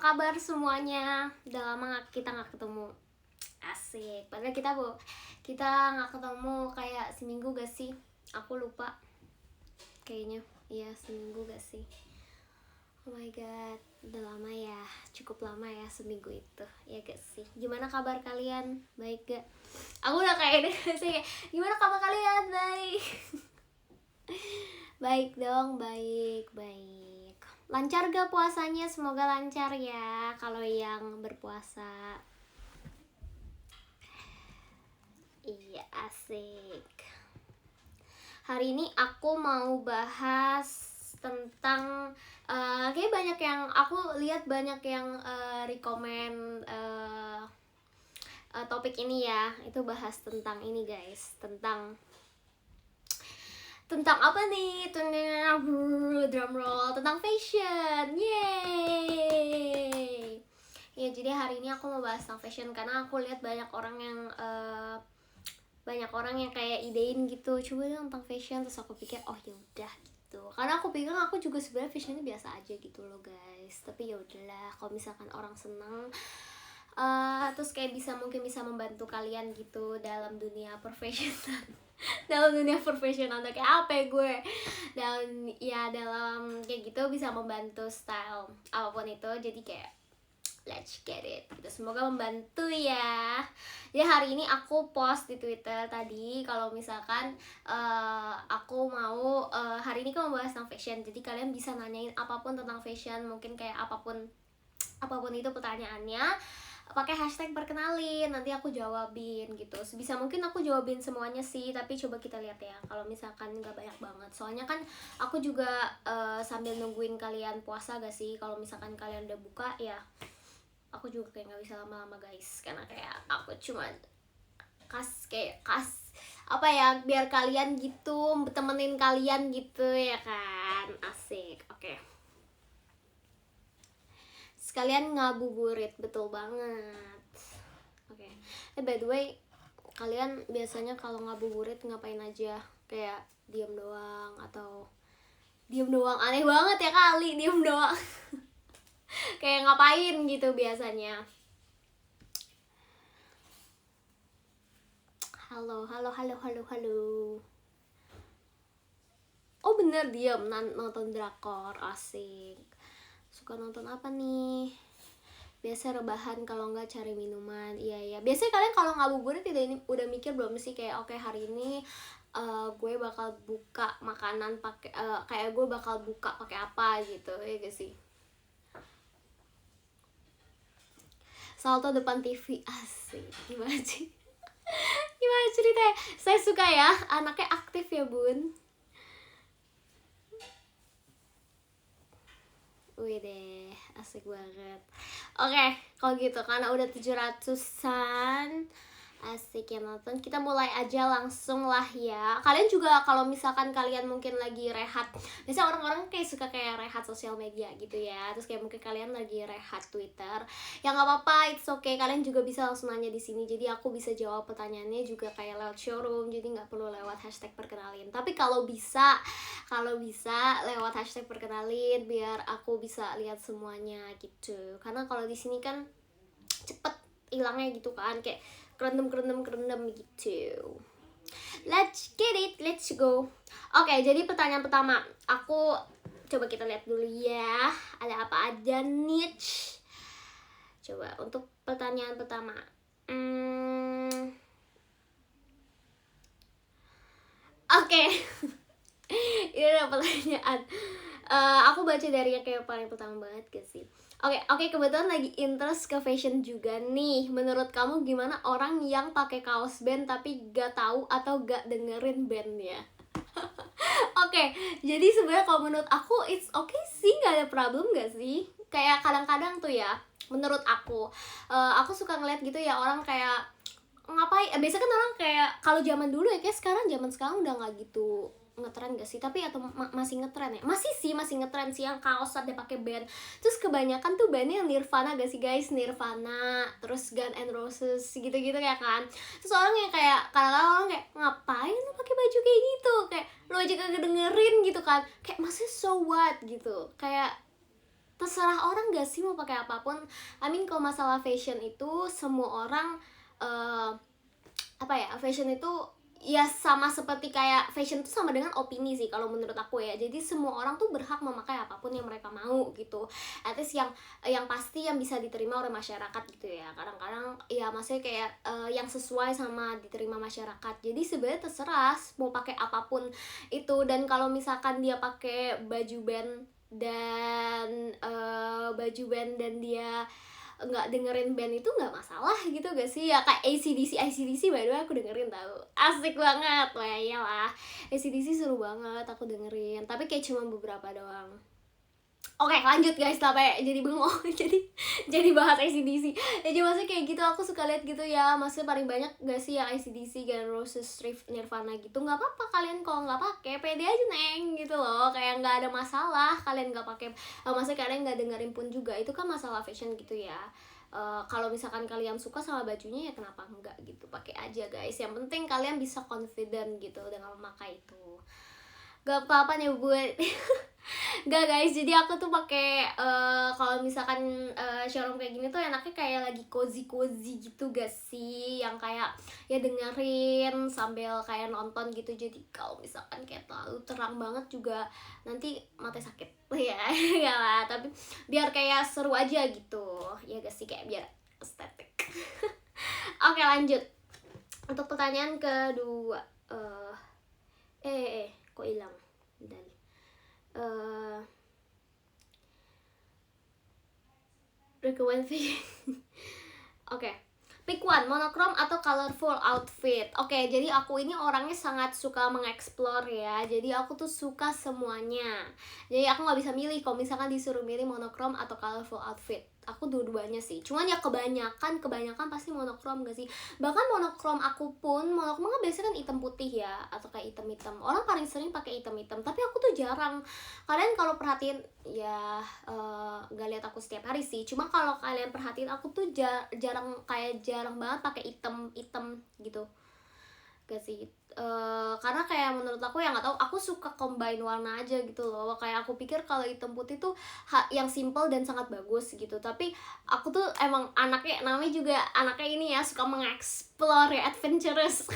kabar semuanya? Udah lama kita nggak ketemu. Asik. Padahal kita nggak ketemu kayak seminggu gak sih? Aku lupa. Kayaknya iya seminggu gak sih? Oh my god, udah lama ya. Cukup lama ya seminggu itu. Ya gak sih? Gimana kabar kalian? Baik gak? Aku udah kayak sih. Gimana kabar kalian? Baik. Baik dong, baik. Lancar gak puasanya? Semoga lancar ya kalau yang berpuasa. Iya, asik. Hari ini aku mau bahas tentang kayak banyak yang aku lihat banyak yang rekomen topik ini ya. Itu bahas tentang ini guys, tentang apa nih? Drum roll, tentang fashion. Yeay. Ya, jadi hari ini aku mau bahas tentang fashion karena aku lihat banyak orang yang kayak idein gitu, coba dong tentang fashion. Terus aku pikir oh yaudah gitu, karena aku pikir aku juga sebenarnya fashionnya biasa aja gitu loh guys. Tapi ya udahlah, kalau misalkan orang seneng terus kayak mungkin bisa membantu kalian gitu dalam dunia profesional. Dalam dunia profesional kayak apa ya gue, dalam kayak gitu bisa membantu style apapun itu. Jadi kayak let's get it gitu. Semoga membantu ya. Jadi hari ini aku post di Twitter tadi kalau misalkan aku mau hari ini aku mau bahas tentang fashion. Jadi kalian bisa nanyain apapun tentang fashion, mungkin kayak apapun itu pertanyaannya, pakai hashtag perkenalin, nanti aku jawabin gitu. Sebisa mungkin aku jawabin semuanya sih, tapi coba kita lihat ya kalau misalkan nggak banyak banget. Soalnya kan aku juga sambil nungguin kalian puasa gak sih. Kalau misalkan kalian udah buka ya aku juga kayak nggak bisa lama-lama guys, karena kayak aku cuma kas apa ya, biar kalian gitu, temenin kalian gitu ya kan. Asik. Oke. Sekalian ngabuburit, betul banget. Oke. By the way, kalian biasanya kalau ngabuburit ngapain aja? Kayak diem doang atau diem doang? Aneh banget ya kali diem doang. Kayak ngapain gitu biasanya? Halo. Oh bener, diem nonton drakor. Asik. Suka nonton apa nih? Biasa rebahan, kalau nggak cari minuman. Iya. Biasanya kalian kalau ngabuburit udah mikir belum sih kayak oke, hari ini gue bakal buka makanan pakai kayak gue bakal buka pakai apa gitu ya gak sih? Salto depan TV. Asik. Gimana sih? Gimana ceritanya? Saya suka ya, anaknya aktif ya bun. Wih deh, asik banget. Oke, kalau gitu karena udah 700-an asik ya nonton, kita mulai aja langsung lah ya. Kalian juga kalau misalkan kalian mungkin lagi rehat, biasanya orang-orang kayak suka kayak rehat sosial media gitu ya. Terus kayak mungkin kalian lagi rehat Twitter, ya nggak apa-apa, it's okay. Kalian juga bisa langsung nanya di sini, jadi aku bisa jawab pertanyaannya juga kayak lewat showroom, jadi nggak perlu lewat hashtag perkenalin. Tapi kalau bisa lewat hashtag perkenalin biar aku bisa lihat semuanya gitu. Karena kalau di sini kan cepet hilangnya gitu kan, kayak kerendam gitu. Let's get it, let's go. Oke, jadi pertanyaan pertama, aku coba kita lihat dulu ya, ada apa aja nih. Coba untuk pertanyaan pertama, oke. Ini ada pertanyaan. Aku baca dari yang kayak paling pertama banget gak sih? Oke, kebetulan lagi interest ke fashion juga nih. Menurut kamu gimana orang yang pakai kaos band tapi gak tahu atau gak dengerin bandnya? Oke, jadi sebenarnya kalau menurut aku it's okay sih, gak ada problem gak sih? Kayak kadang-kadang tuh ya, menurut aku suka ngeliat gitu ya orang kayak ngapain. Biasanya kan orang kayak kalau zaman dulu ya, kayak zaman sekarang udah nggak gitu ngetren gak sih? Tapi atau masih ngetren ya? Masih ngetren sih yang kaos ada pakai band. Terus kebanyakan tuh bandnya yang Nirvana gak sih guys? Nirvana, terus Guns N' Roses gitu-gitu ya kan. Terus orang yang kayak kadang-kadang orang kayak ngapain lu pakai baju kayak gitu? Kayak lu aja kagak dengerin gitu kan. Kayak maksudnya so what gitu. Kayak terserah orang gak sih mau pakai apapun. I mean kalau masalah fashion itu semua orang fashion itu ya sama seperti kayak fashion itu sama dengan opini sih kalau menurut aku ya. Jadi semua orang tuh berhak memakai apapun yang mereka mau gitu. At least yang pasti yang bisa diterima oleh masyarakat gitu ya. Kadang-kadang ya maksudnya kayak yang sesuai sama diterima masyarakat. Jadi sebenarnya terserah mau pakai apapun itu. Dan kalau misalkan dia pakai baju band dan dia nggak dengerin band itu nggak masalah gitu gak sih ya. Kayak AC/DC by the way aku dengerin tahu, asik banget. Wah iyalah, AC/DC seru banget aku dengerin, tapi kayak cuma beberapa doang. Oke lanjut guys, sampai jadi bengong jadi bahas AC/DC ya. Jadi maksudnya kayak gitu, aku suka lihat gitu ya. Maksudnya paling banyak gak sih yang AC/DC, Guns N' Roses, Nirvana gitu. Nggak apa-apa kalian kalau nggak pakai, pede aja neng gitu loh. Kayak nggak ada masalah kalian nggak pakai. Maksudnya kalian nggak dengerin pun juga, itu kan masalah fashion gitu ya. Kalau misalkan kalian suka sama bajunya ya kenapa enggak gitu, pakai aja guys. Yang penting kalian bisa confident gitu dengan memakai itu. Gak apa-apa nih buat Gak guys, jadi aku tuh pakai kalau misalkan showroom kayak gini tuh enaknya kayak lagi cozy gitu gak sih, yang kayak ya dengerin sambil kayak nonton gitu. Jadi kalau misalkan kayak terlalu terang banget juga nanti mata sakit ya. Ya lah, tapi biar kayak seru aja gitu ya gak sih, kayak biar estetik. Oke lanjut untuk pertanyaan kedua. Kok hilang bentar. Recommend Oke. Pick one, monochrome atau colorful outfit. Oke, jadi aku ini orangnya sangat suka mengeksplor ya. Jadi aku tuh suka semuanya. Jadi aku nggak bisa milih kalau misalkan disuruh milih monochrome atau colorful outfit. Aku dua-duanya sih. Cuman ya kebanyakan pasti monochrome gak sih? Bahkan monochrome kan biasanya kan hitam putih ya, atau kayak hitam-hitam. Orang paling sering pakai hitam-hitam, tapi aku tuh jarang. Kalian kalau perhatiin ya gak lihat aku setiap hari sih. Cuma kalau kalian perhatiin aku tuh jarang banget pakai hitam gitu. Gak sih? Karena kayak menurut aku ya nggak tahu, aku suka combine warna aja gitu loh. Kayak aku pikir kalau hitam putih tuh yang simple dan sangat bagus gitu. Tapi aku tuh emang namanya juga anaknya ini ya, suka mengeksplor ya, adventurous.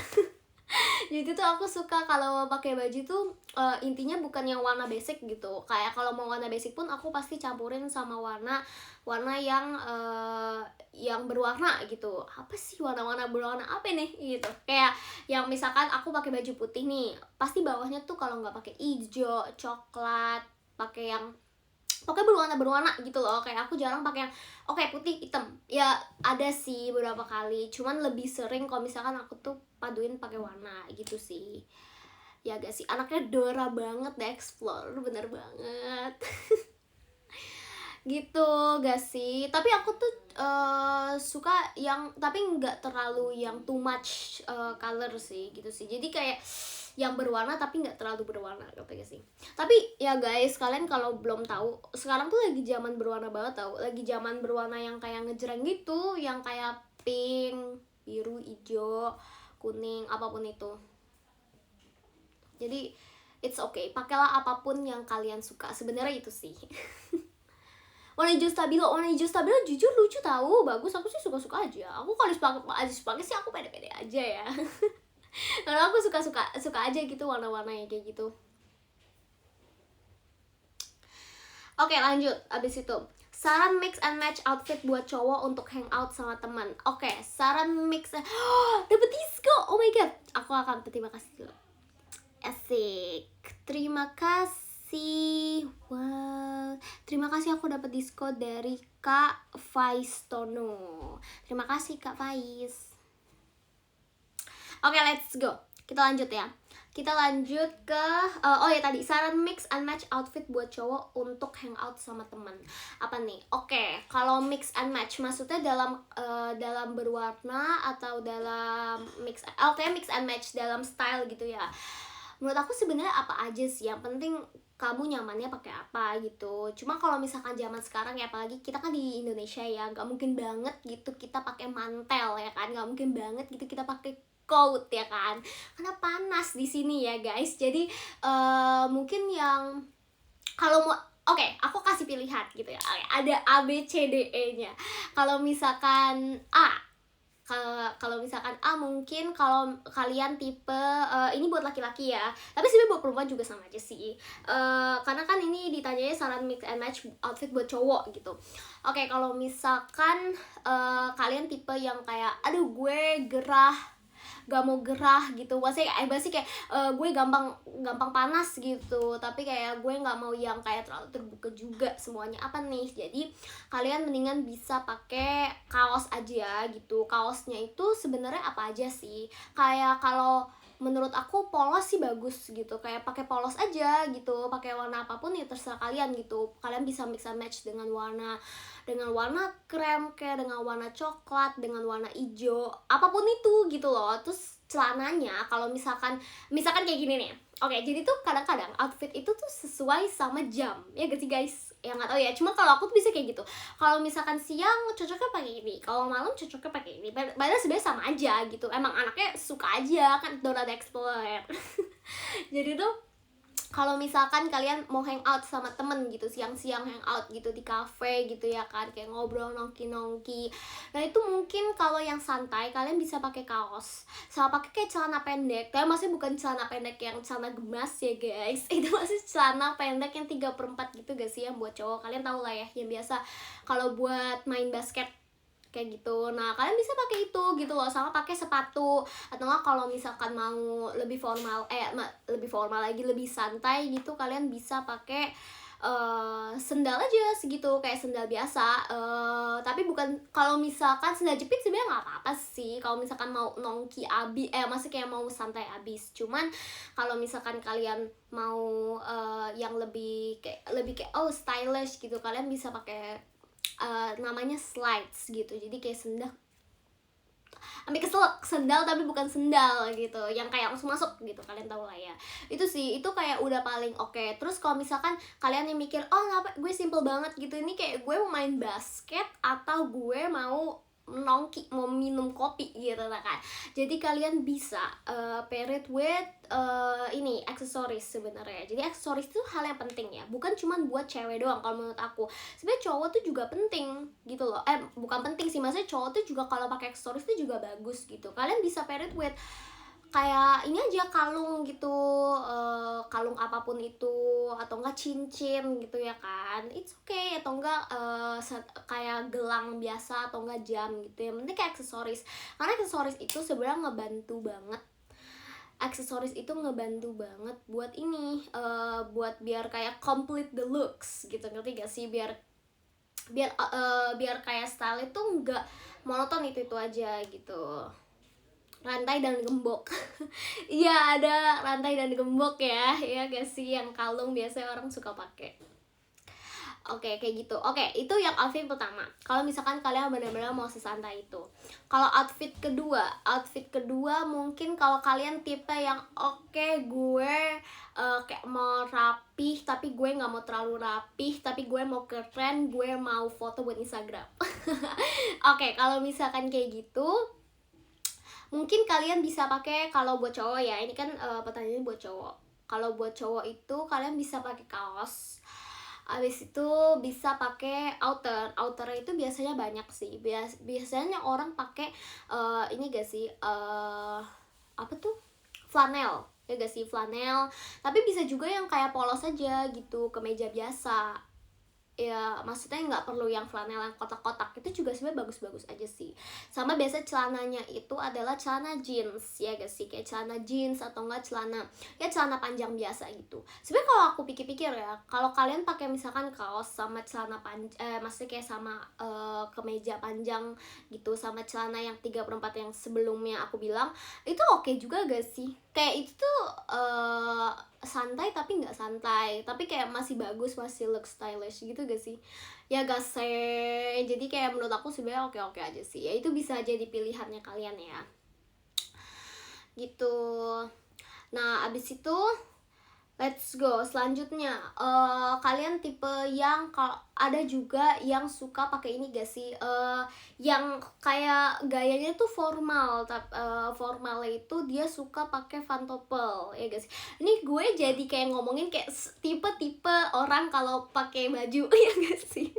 Jadi tuh aku suka kalau pakai baju tuh intinya bukan yang warna basic gitu. Kayak kalau mau warna basic pun aku pasti campurin sama warna yang berwarna gitu. Apa sih warna berwarna apa nih gitu. Kayak yang misalkan aku pakai baju putih nih, pasti bawahnya tuh kalau nggak pakai hijau, coklat, pakai yang pokoknya berwarna gitu loh. Kayak aku jarang pakai yang putih hitam. Ya ada sih beberapa kali, cuman lebih sering kalau misalkan aku tuh paduin pakai warna gitu sih. Ya gak sih, anaknya Dora banget deh, explore, bener banget. Gitu gak sih. Tapi aku tuh suka yang tapi nggak terlalu yang too much color sih gitu sih. Jadi kayak yang berwarna tapi nggak terlalu berwarna gitu gak sih. Tapi ya guys, kalian kalau belum tahu, sekarang tuh lagi zaman berwarna banget tau. Lagi zaman berwarna yang kayak ngejreng gitu, yang kayak pink, biru, hijau, kuning, apapun itu. Jadi it's okay, pakailah apapun yang kalian suka. Sebenarnya itu sih. Warna hijau stabilo jujur lucu tahu, bagus. Aku sih suka aja. Aku kalau pakai sih aku pede-pede aja ya. Karena aku suka aja gitu warna-warnanya kayak gitu. Oke lanjut, abis itu saran mix and match outfit buat cowok untuk hangout sama teman. Oke, saran mix dapet disco, oh my god. Aku akan berterima kasih dulu. Asik, terima kasih. Wow, terima kasih aku dapat diskon dari Kak Faiz Tono. Terima kasih Kak Faiz. Oke, let's go. Kita lanjut ya. Kita lanjut ke tadi saran mix and match outfit buat cowok untuk hangout sama teman. Apa nih? Oke, kalau mix and match maksudnya dalam berwarna atau dalam mix and match dalam style gitu ya. Menurut aku sebenarnya apa aja sih, yang penting kamu nyamannya pakai apa gitu. Cuma kalau misalkan zaman sekarang ya, apalagi kita kan di Indonesia ya, nggak mungkin banget gitu kita pakai mantel ya kan, nggak mungkin banget gitu kita pakai coat ya kan, karena panas di sini ya guys. Jadi mungkin yang kalau mau Oke, aku kasih pilihan gitu ya. Oke, ada A B C D E nya. Kalau misalkan A, kalau misalkan A, mungkin kalau kalian tipe ini buat laki-laki ya, tapi sebenarnya buat perempuan juga sama aja sih. Karena kan ini ditanyanya saran mix and match outfit buat cowok gitu. Oke, kalau misalkan kalian tipe yang kayak aduh gue gerah, gak mau gerah gitu, pasti kayak gue gampang panas gitu, tapi kayak gue nggak mau yang kayak terlalu terbuka juga semuanya apa nih. Jadi kalian mendingan bisa pakai kaos aja gitu. Kaosnya itu sebenarnya apa aja sih, kayak kalau menurut aku polos sih bagus gitu, kayak pakai polos aja gitu, pakai warna apapun ya terserah kalian gitu. Kalian bisa mix and match dengan warna krem, kayak dengan warna coklat, dengan warna hijau, apapun itu gitu loh. Terus celananya kalau misalkan kayak gini nih. Oke, jadi tuh kadang-kadang outfit itu tuh sesuai sama jam, ya gak sih guys? Ya nggak tahu ya, cuma kalau aku tuh bisa kayak gitu. Kalau misalkan siang cocoknya pakai ini, kalau malam cocoknya pakai ini. Padahal sebenarnya sama aja gitu. Emang anaknya suka aja kan, Dora the Explorer. Jadi tuh kalau misalkan kalian mau hangout sama temen gitu, siang-siang hangout gitu di cafe gitu ya kan, kayak ngobrol nongki-nongki, nah itu mungkin kalau yang santai kalian bisa pakai kaos sama pakai kayak celana pendek, tapi masih bukan celana pendek yang celana gemas ya guys. Itu masih celana pendek yang 3/4 gitu gak sih, yang buat cowok, kalian tau lah ya, yang biasa kalau buat main basket kayak gitu. Nah kalian bisa pakai itu gitu loh, sama pakai sepatu, atau enggak kalau misalkan mau lebih formal lagi, lebih santai gitu, kalian bisa pakai sendal aja segitu, kayak sendal biasa. Tapi bukan, kalau misalkan sendal jepit sebenarnya nggak apa-apa sih kalau misalkan mau nongki masih kayak mau santai abis. Cuman kalau misalkan kalian mau yang lebih kayak stylish gitu, kalian bisa pakai namanya slides gitu. Jadi kayak sendal tapi bukan sendal gitu, yang kayak langsung masuk gitu, kalian tahu lah ya. Itu sih, itu kayak udah paling oke. Terus kalau misalkan kalian yang mikir, oh ngapa gue simple banget gitu, ini kayak gue mau main basket atau gue mau nongki, mau minum kopi gitu lah kan. Jadi kalian bisa pair it with ini aksesoris sebenarnya. Jadi aksesoris itu hal yang penting ya, bukan cuma buat cewek doang kalau menurut aku. Sebenarnya cowok tuh juga penting gitu loh. Bukan penting sih, maksudnya cowok tuh juga kalau pakai aksesoris tuh juga bagus gitu. Kalian bisa pair it with kayak ini aja, kalung gitu, kalung apapun itu, atau enggak cincin gitu ya kan, it's okay. Atau enggak kayak gelang biasa, atau enggak jam gitu. Yang penting kayak aksesoris, karena aksesoris itu sebenarnya ngebantu banget buat ini, buat biar kayak complete the looks gitu, ngerti gak sih? Biar kayak style itu nggak monoton, itu aja gitu. Rantai dan gembok. Iya, ada rantai dan gembok ya gak sih, yang kalung biasanya orang suka pakai. Oke, kayak gitu. Oke, itu yang outfit pertama. Kalau misalkan kalian benar-benar mau sesantai itu. Kalau outfit kedua mungkin kalau kalian tipe yang gue kayak mau rapih tapi gue nggak mau terlalu rapih, tapi gue mau keren, gue mau foto buat Instagram. Oke, kalau misalkan kayak gitu, mungkin kalian bisa pakai, kalau buat cowok ya, ini kan pertanyaannya buat cowok. Kalau buat cowok itu kalian bisa pakai kaos. Abis itu bisa pakai outer itu biasanya banyak sih. Biasanya orang pakai ini gak sih, apa tuh, flanel ya gak sih, flanel. Tapi bisa juga yang kayak polos aja gitu, kemeja biasa ya, maksudnya nggak perlu yang flanel yang kotak-kotak. Itu juga sebenarnya bagus-bagus aja sih. Sama biasa celananya itu adalah celana jeans ya guys sih, kayak celana jeans atau enggak celana panjang biasa gitu. Sebenarnya kalau aku pikir-pikir ya, kalau kalian pakai misalkan kaos sama celana maksudnya kayak sama kemeja panjang gitu, sama celana yang 3/4 yang sebelumnya aku bilang, itu oke juga gak sih? Kayak itu tuh santai tapi nggak santai, tapi kayak masih bagus, masih look stylish gitu gak sih? Ya gak sih? Jadi kayak menurut aku sebenarnya oke-oke aja sih. Ya itu bisa jadi pilihannya kalian ya. Gitu. Nah, abis itu Let's go. Selanjutnya, kalian tipe yang kalau ada juga yang suka pakai ini gak sih? Yang kayak gayanya tuh formal, tapi formalnya itu dia suka pakai pantopel, ya gak sih? Ini gue jadi kayak ngomongin kayak tipe-tipe orang kalau pakai baju, ya gak sih?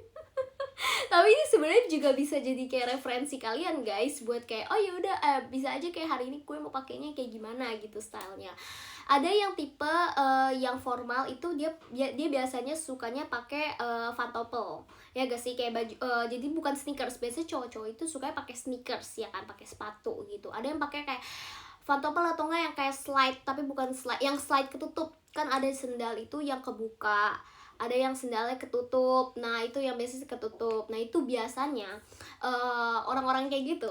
Tapi ini sebenarnya juga bisa jadi kayak referensi kalian guys, buat kayak oh ya udah bisa aja kayak hari ini gue mau pakainya kayak gimana gitu stylenya. Ada yang tipe yang formal itu dia biasanya sukanya pakai pantopel, ya gak sih, kayak baju jadi bukan sneakers. Biasanya cowok-cowok itu sukanya pakai sneakers ya kan, pakai sepatu gitu. Ada yang pakai kayak pantopel atau enggak yang kayak slide, tapi bukan slide yang slide ketutup. Kan ada sendal itu yang kebuka, ada yang sendalnya ketutup. Nah itu yang biasanya ketutup. Nah itu biasanya orang-orang kayak gitu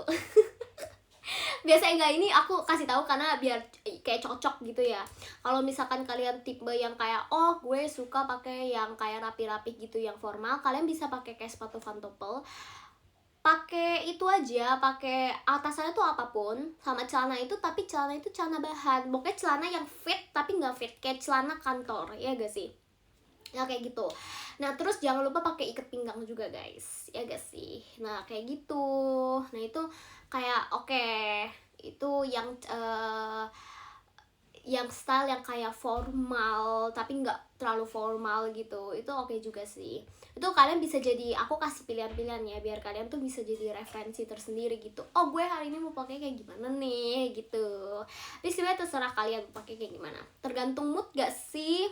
biasanya enggak, ini aku kasih tahu karena biar kayak cocok gitu ya. Kalau misalkan kalian tipe yang kayak oh gue suka pakai yang kayak rapi-rapi gitu, yang formal, kalian bisa pakai kayak sepatu pantopel. Pakai itu aja, pakai atasannya tuh apapun sama celana itu, tapi celana itu celana bahan, pokoknya celana yang fit tapi nggak fit kayak celana kantor, ya gak sih? Ya kayak gitu. Nah terus jangan lupa pakai ikat pinggang juga guys, ya gak sih? Nah kayak gitu. Nah itu kayak oke, itu yang style yang kayak formal tapi nggak terlalu formal gitu, itu oke juga sih. Itu kalian bisa jadi, aku kasih pilihan-pilihan ya biar kalian tuh bisa jadi referensi tersendiri gitu. Oh gue hari ini mau pakai kayak gimana nih gitu. Jadi sebenarnya terserah kalian mau pakai kayak gimana, tergantung mood gak sih.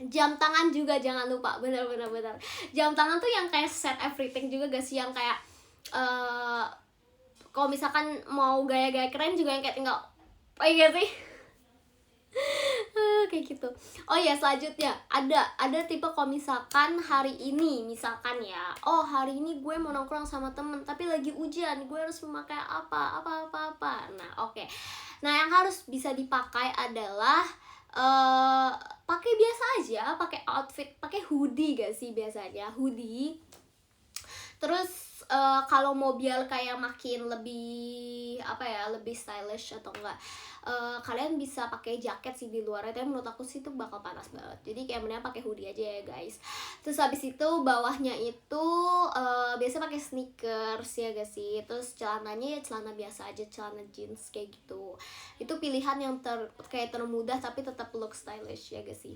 Jam tangan juga jangan lupa, bener-bener jam tangan tuh yang kayak set everything juga gak sih, yang kayak kalau misalkan mau gaya-gaya keren juga yang kayak tinggal oh iya sih kayak gitu. Oh ya selanjutnya ada tipe kalau misalkan hari ini misalkan ya, oh hari ini gue mau nongkrong sama temen tapi lagi hujan, gue harus memakai apa. Nah oke. Nah yang harus bisa dipakai adalah pakai biasa aja, pakai outfit, pakai hoodie gak sih, biasanya hoodie. Terus kalau mau biar kayak makin lebih apa ya, lebih stylish atau enggak, kalian bisa pakai jaket sih di luarnya, tapi menurut aku sih itu bakal panas banget. Jadi kayak mendingan pakai hoodie aja ya guys. Terus habis itu bawahnya itu biasa pakai sneakers ya guys sih. Terus celananya ya celana biasa aja, celana jeans kayak gitu. Itu pilihan yang kayak termudah tapi tetap look stylish ya guys sih.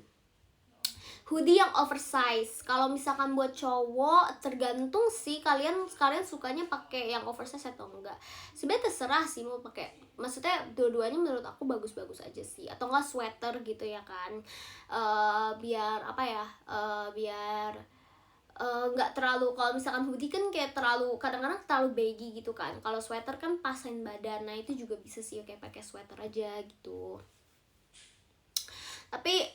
Hoodie yang oversize. Kalau misalkan buat cowok tergantung sih kalian sukanya pakai yang oversize atau enggak. Sebenarnya terserah sih mau pakai. Maksudnya dua-duanya menurut aku bagus-bagus aja sih. Atau enggak sweater gitu ya kan. Biar apa ya? Biar nggak terlalu, kalau misalkan hoodie kan kayak terlalu, kadang-kadang terlalu baggy gitu kan. Kalau sweater kan pasain badan. Nah itu juga bisa sih kayak pakai sweater aja gitu. Tapi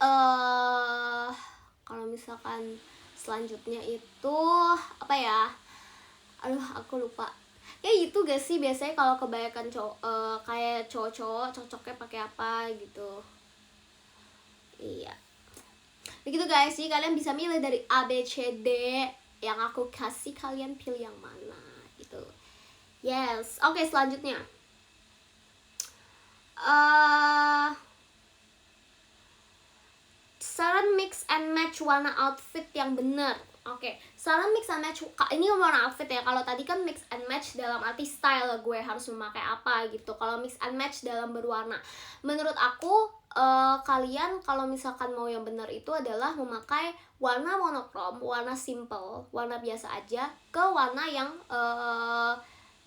kalau misalkan selanjutnya itu apa ya, aduh aku lupa. Kayak gitu gak sih biasanya kalau kebanyakan kayak cowok-cowok cocoknya pakai apa gitu. Iya begitu guys sih, kalian bisa milih dari A, B, C, D yang aku kasih, kalian pilih yang mana gitu. Yes, oke selanjutnya saran mix and match warna outfit yang benar. Oke, saran mix and match, ini warna outfit ya. Kalau tadi kan mix and match dalam arti style, gue harus memakai apa gitu. Kalau mix and match dalam berwarna, menurut aku kalian kalau misalkan mau yang benar itu adalah memakai warna monokrom, warna simple, warna biasa aja, ke warna yang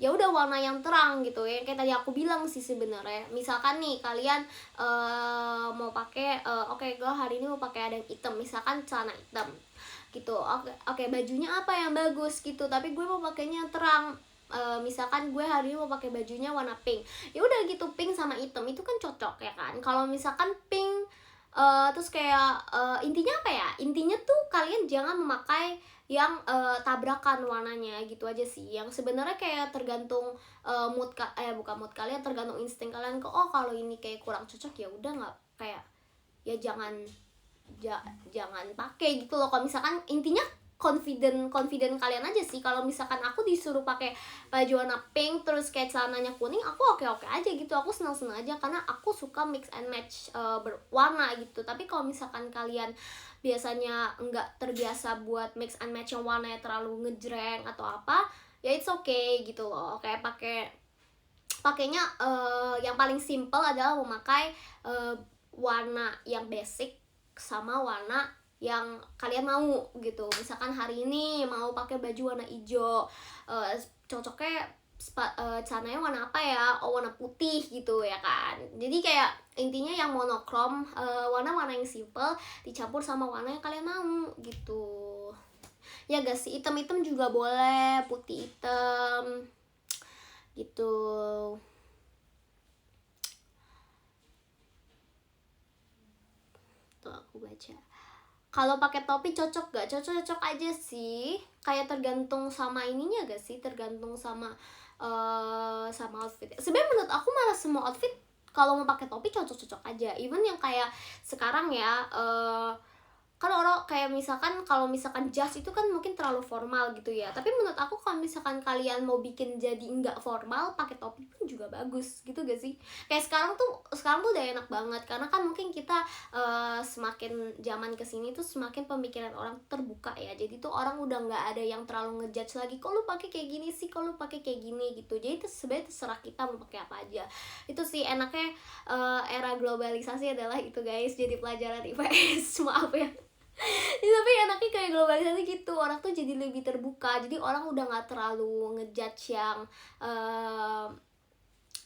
ya udah warna yang terang gitu ya, kayak tadi aku bilang sih sebenarnya. Misalkan nih kalian mau pakai oke, gue hari ini mau pakai ada yang hitam, misalkan celana hitam gitu. Oke, bajunya apa yang bagus gitu, tapi gue mau pakainya yang terang. Misalkan gue hari ini mau pakai bajunya warna pink, ya udah gitu, pink sama hitam itu kan cocok ya kan. Kalau misalkan pink terus kayak intinya apa ya, intinya tuh kalian jangan memakai yang tabrakan warnanya gitu aja sih. Yang sebenarnya kayak tergantung bukan mood kalian, tergantung insting kalian ke oh kalau ini kayak kurang cocok, ya udah nggak kayak ya jangan pakai gitu loh. Kalau misalkan intinya confident kalian aja sih. Kalau misalkan aku disuruh pakai baju warna pink terus kayak celananya kuning, aku oke aja gitu, aku senang aja karena aku suka mix and match berwarna gitu. Tapi kalau misalkan kalian biasanya nggak terbiasa buat mix and match yang warnanya terlalu ngejreng atau apa, ya it's okay gitu loh. Kayak pakainya yang paling simple adalah memakai warna yang basic sama warna yang kalian mau gitu. Misalkan hari ini mau pakai baju warna hijau, cocoknya celananya warna apa ya? Oh, warna putih gitu ya kan. Jadi kayak intinya yang monokrom, warna-warna yang simple dicampur sama warna yang kalian mau gitu. Ya gak sih, hitam-hitam juga boleh, putih hitam gitu. Tuh aku baca. Kalau pakai topi cocok gak? Cocok aja sih. Kayak tergantung sama ininya gak sih? Tergantung sama outfit. Sebenarnya menurut aku malah semua outfit kalau mau pakai topi cocok aja. Even yang kayak sekarang ya, kan orang kayak misalkan kalau misalkan jas itu kan mungkin terlalu formal gitu ya. Tapi menurut aku kalau misalkan kalian mau bikin jadi nggak formal, pakai topi pun juga bagus gitu gak sih? Kayak sekarang tuh udah enak banget karena kan mungkin kita semakin zaman kesini tuh semakin pemikiran orang terbuka ya. Jadi tuh orang udah nggak ada yang terlalu ngejudge lagi, kok lu pakai kayak gini sih, kok lu pakai kayak gini gitu. Jadi itu sebenarnya terserah kita mau pakai apa aja. Itu sih enaknya era globalisasi adalah itu guys, jadi pelajaran IPS. Maaf ya. Tapi enaknya kayak globalisasi gitu, orang tuh jadi lebih terbuka, jadi orang udah nggak terlalu ngejudge yang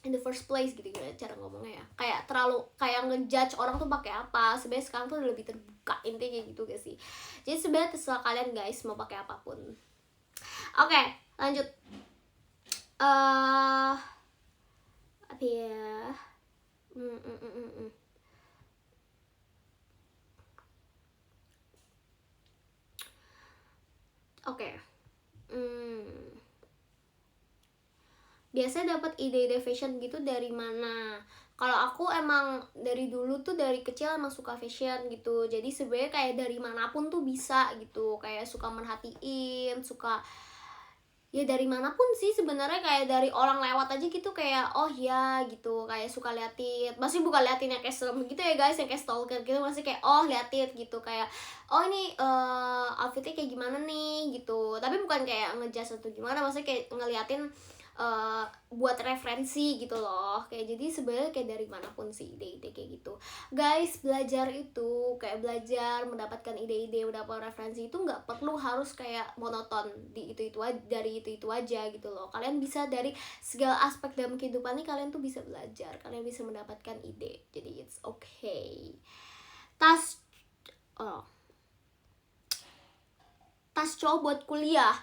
in the first place gitu cara ngomongnya ya, kayak terlalu kayak ngejudge orang tuh pakai apa. Sebenarnya sekarang tuh udah lebih terbuka, intinya kayak gitu gak sih? Jadi sebenarnya terserah kalian guys mau pakai apapun. Oke, lanjut. Apa ya? Oke. Biasanya dapat ide-ide fashion gitu dari mana? Kalau aku emang dari dulu tuh dari kecil emang suka fashion gitu. Jadi sebenarnya kayak dari manapun tuh bisa gitu. Kayak suka merhatiin, suka ya dari manapun sih sebenarnya, kayak dari orang lewat aja gitu kayak oh ya gitu, kayak suka liatin. Masih bukan liatin yang kayak serem gitu ya guys, yang kayak stalker gitu, masih kayak oh liatin gitu, kayak oh ini outfitnya kayak gimana nih gitu. Tapi bukan kayak ngejudge atau gimana, maksudnya kayak ngeliatin buat referensi gitu loh. Kayak jadi sebenarnya kayak dari manapun sih ide-ide kayak gitu guys. Belajar itu kayak belajar mendapatkan ide-ide, mendapat referensi itu nggak perlu harus kayak monoton di dari itu aja gitu loh. Kalian bisa dari segala aspek dalam kehidupan ini, kalian tuh bisa belajar, kalian bisa mendapatkan ide. Jadi it's okay. Tas cowok buat kuliah.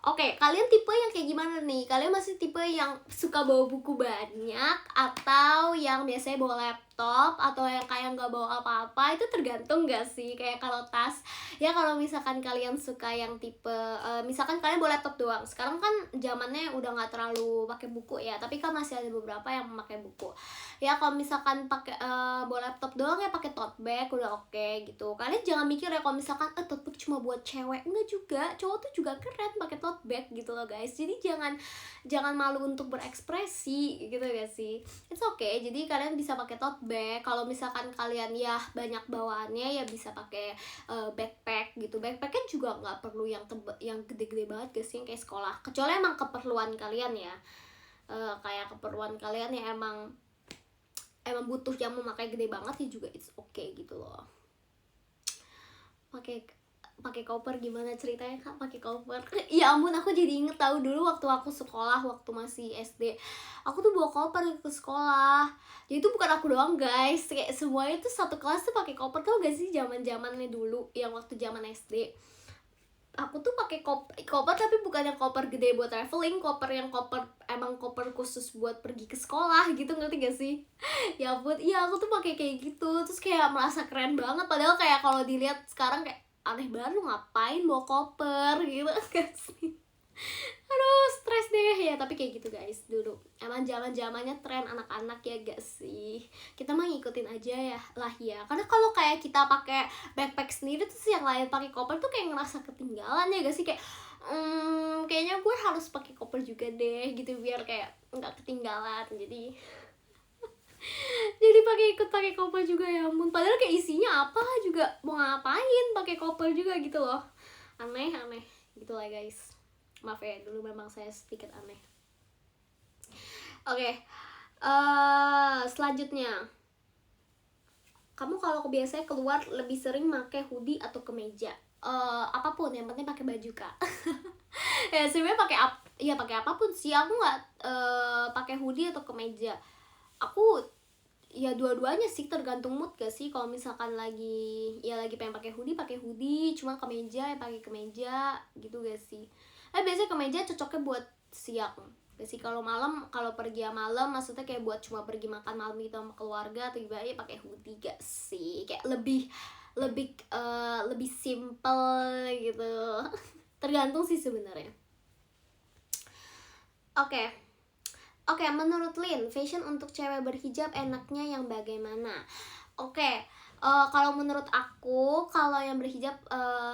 Oke, kalian tipe yang kayak gimana nih? Kalian masih tipe yang suka bawa buku banyak, atau yang biasanya bawa laptop, atau yang kayak nggak bawa apa-apa? Itu tergantung gak sih? Kayak kalau tas, ya kalau misalkan kalian suka yang tipe, misalkan kalian bawa laptop doang. Sekarang kan zamannya udah nggak terlalu pakai buku ya, tapi kan masih ada beberapa yang memakai buku. Ya kalau misalkan pakai bawa laptop doang ya pakai tote bag udah oke gitu. Kalian jangan mikir ya kalau misalkan tote bag cuma buat cewek. Enggak juga, cowok tuh juga keren pakai tote bag gitu loh guys. Jadi jangan malu untuk berekspresi gitu gak sih? It's okay. Jadi kalian bisa pakai tote bag. Kalau misalkan kalian ya banyak bawaannya ya bisa pakai backpack gitu. Backpack kan juga nggak perlu yang gede-gede banget guys, yang kayak sekolah. Kecuali emang keperluan kalian ya. Kayak keperluan kalian ya emang butuh yang memakai gede banget ya juga it's okay gitu loh. Pakai koper gimana ceritanya Kak pakai koper? Ya ampun, aku jadi inget tahu dulu waktu aku sekolah, waktu masih SD, aku tuh bawa koper ke sekolah. Jadi itu bukan aku doang guys, kayak semuanya tuh satu kelas tuh pakai koper. Tau gak sih zaman-zamannya dulu yang waktu zaman SD, aku tuh pakai koper tapi bukan yang koper gede buat traveling, emang koper khusus buat pergi ke sekolah gitu, ngerti gak sih? Ya ampun, iya aku tuh pakai kayak gitu, terus kayak merasa keren banget. Padahal kayak kalau dilihat sekarang kayak aneh banget, lu ngapain bawa koper gitu kan sih. Aduh, stres deh ya. Tapi kayak gitu guys, dulu emang zamannya tren anak-anak ya gak sih. Kita mah ngikutin aja ya lah ya. Karena kalau kayak kita pakai backpack sendiri terus yang lain pakai koper tuh kayak ngerasa ketinggalan ya gak sih, kayak kayaknya gue harus pakai koper juga deh gitu biar kayak nggak ketinggalan. Jadi pakai koper juga, ya ampun, padahal kayak isinya apa juga, mau ngapain pakai koper juga gitu loh. Aneh gitu lah guys, maaf ya, dulu memang saya sedikit aneh. Oke, selanjutnya, kamu kalau biasanya keluar lebih sering pakai hoodie atau kemeja? Apapun, yang penting pakai baju kak. Ya sebenarnya pakai apapun sih, aku nggak pakai hoodie atau kemeja. Aku ya dua-duanya sih, tergantung mood gak sih. Kalau misalkan lagi pengen pakai hoodie, cuma kemeja ya pakai kemeja gitu gak sih. Biasanya kemeja cocoknya buat siang gak sih. Kalau malam, kalau pergi malam, maksudnya kayak buat cuma pergi makan malam gitu sama keluarga, atau ibaratnya pakai hoodie gak sih, kayak lebih simple gitu. Tergantung sih sebenarnya. Oke, menurut Lin, fashion untuk cewek berhijab enaknya yang bagaimana? Kalau menurut aku, kalau yang berhijab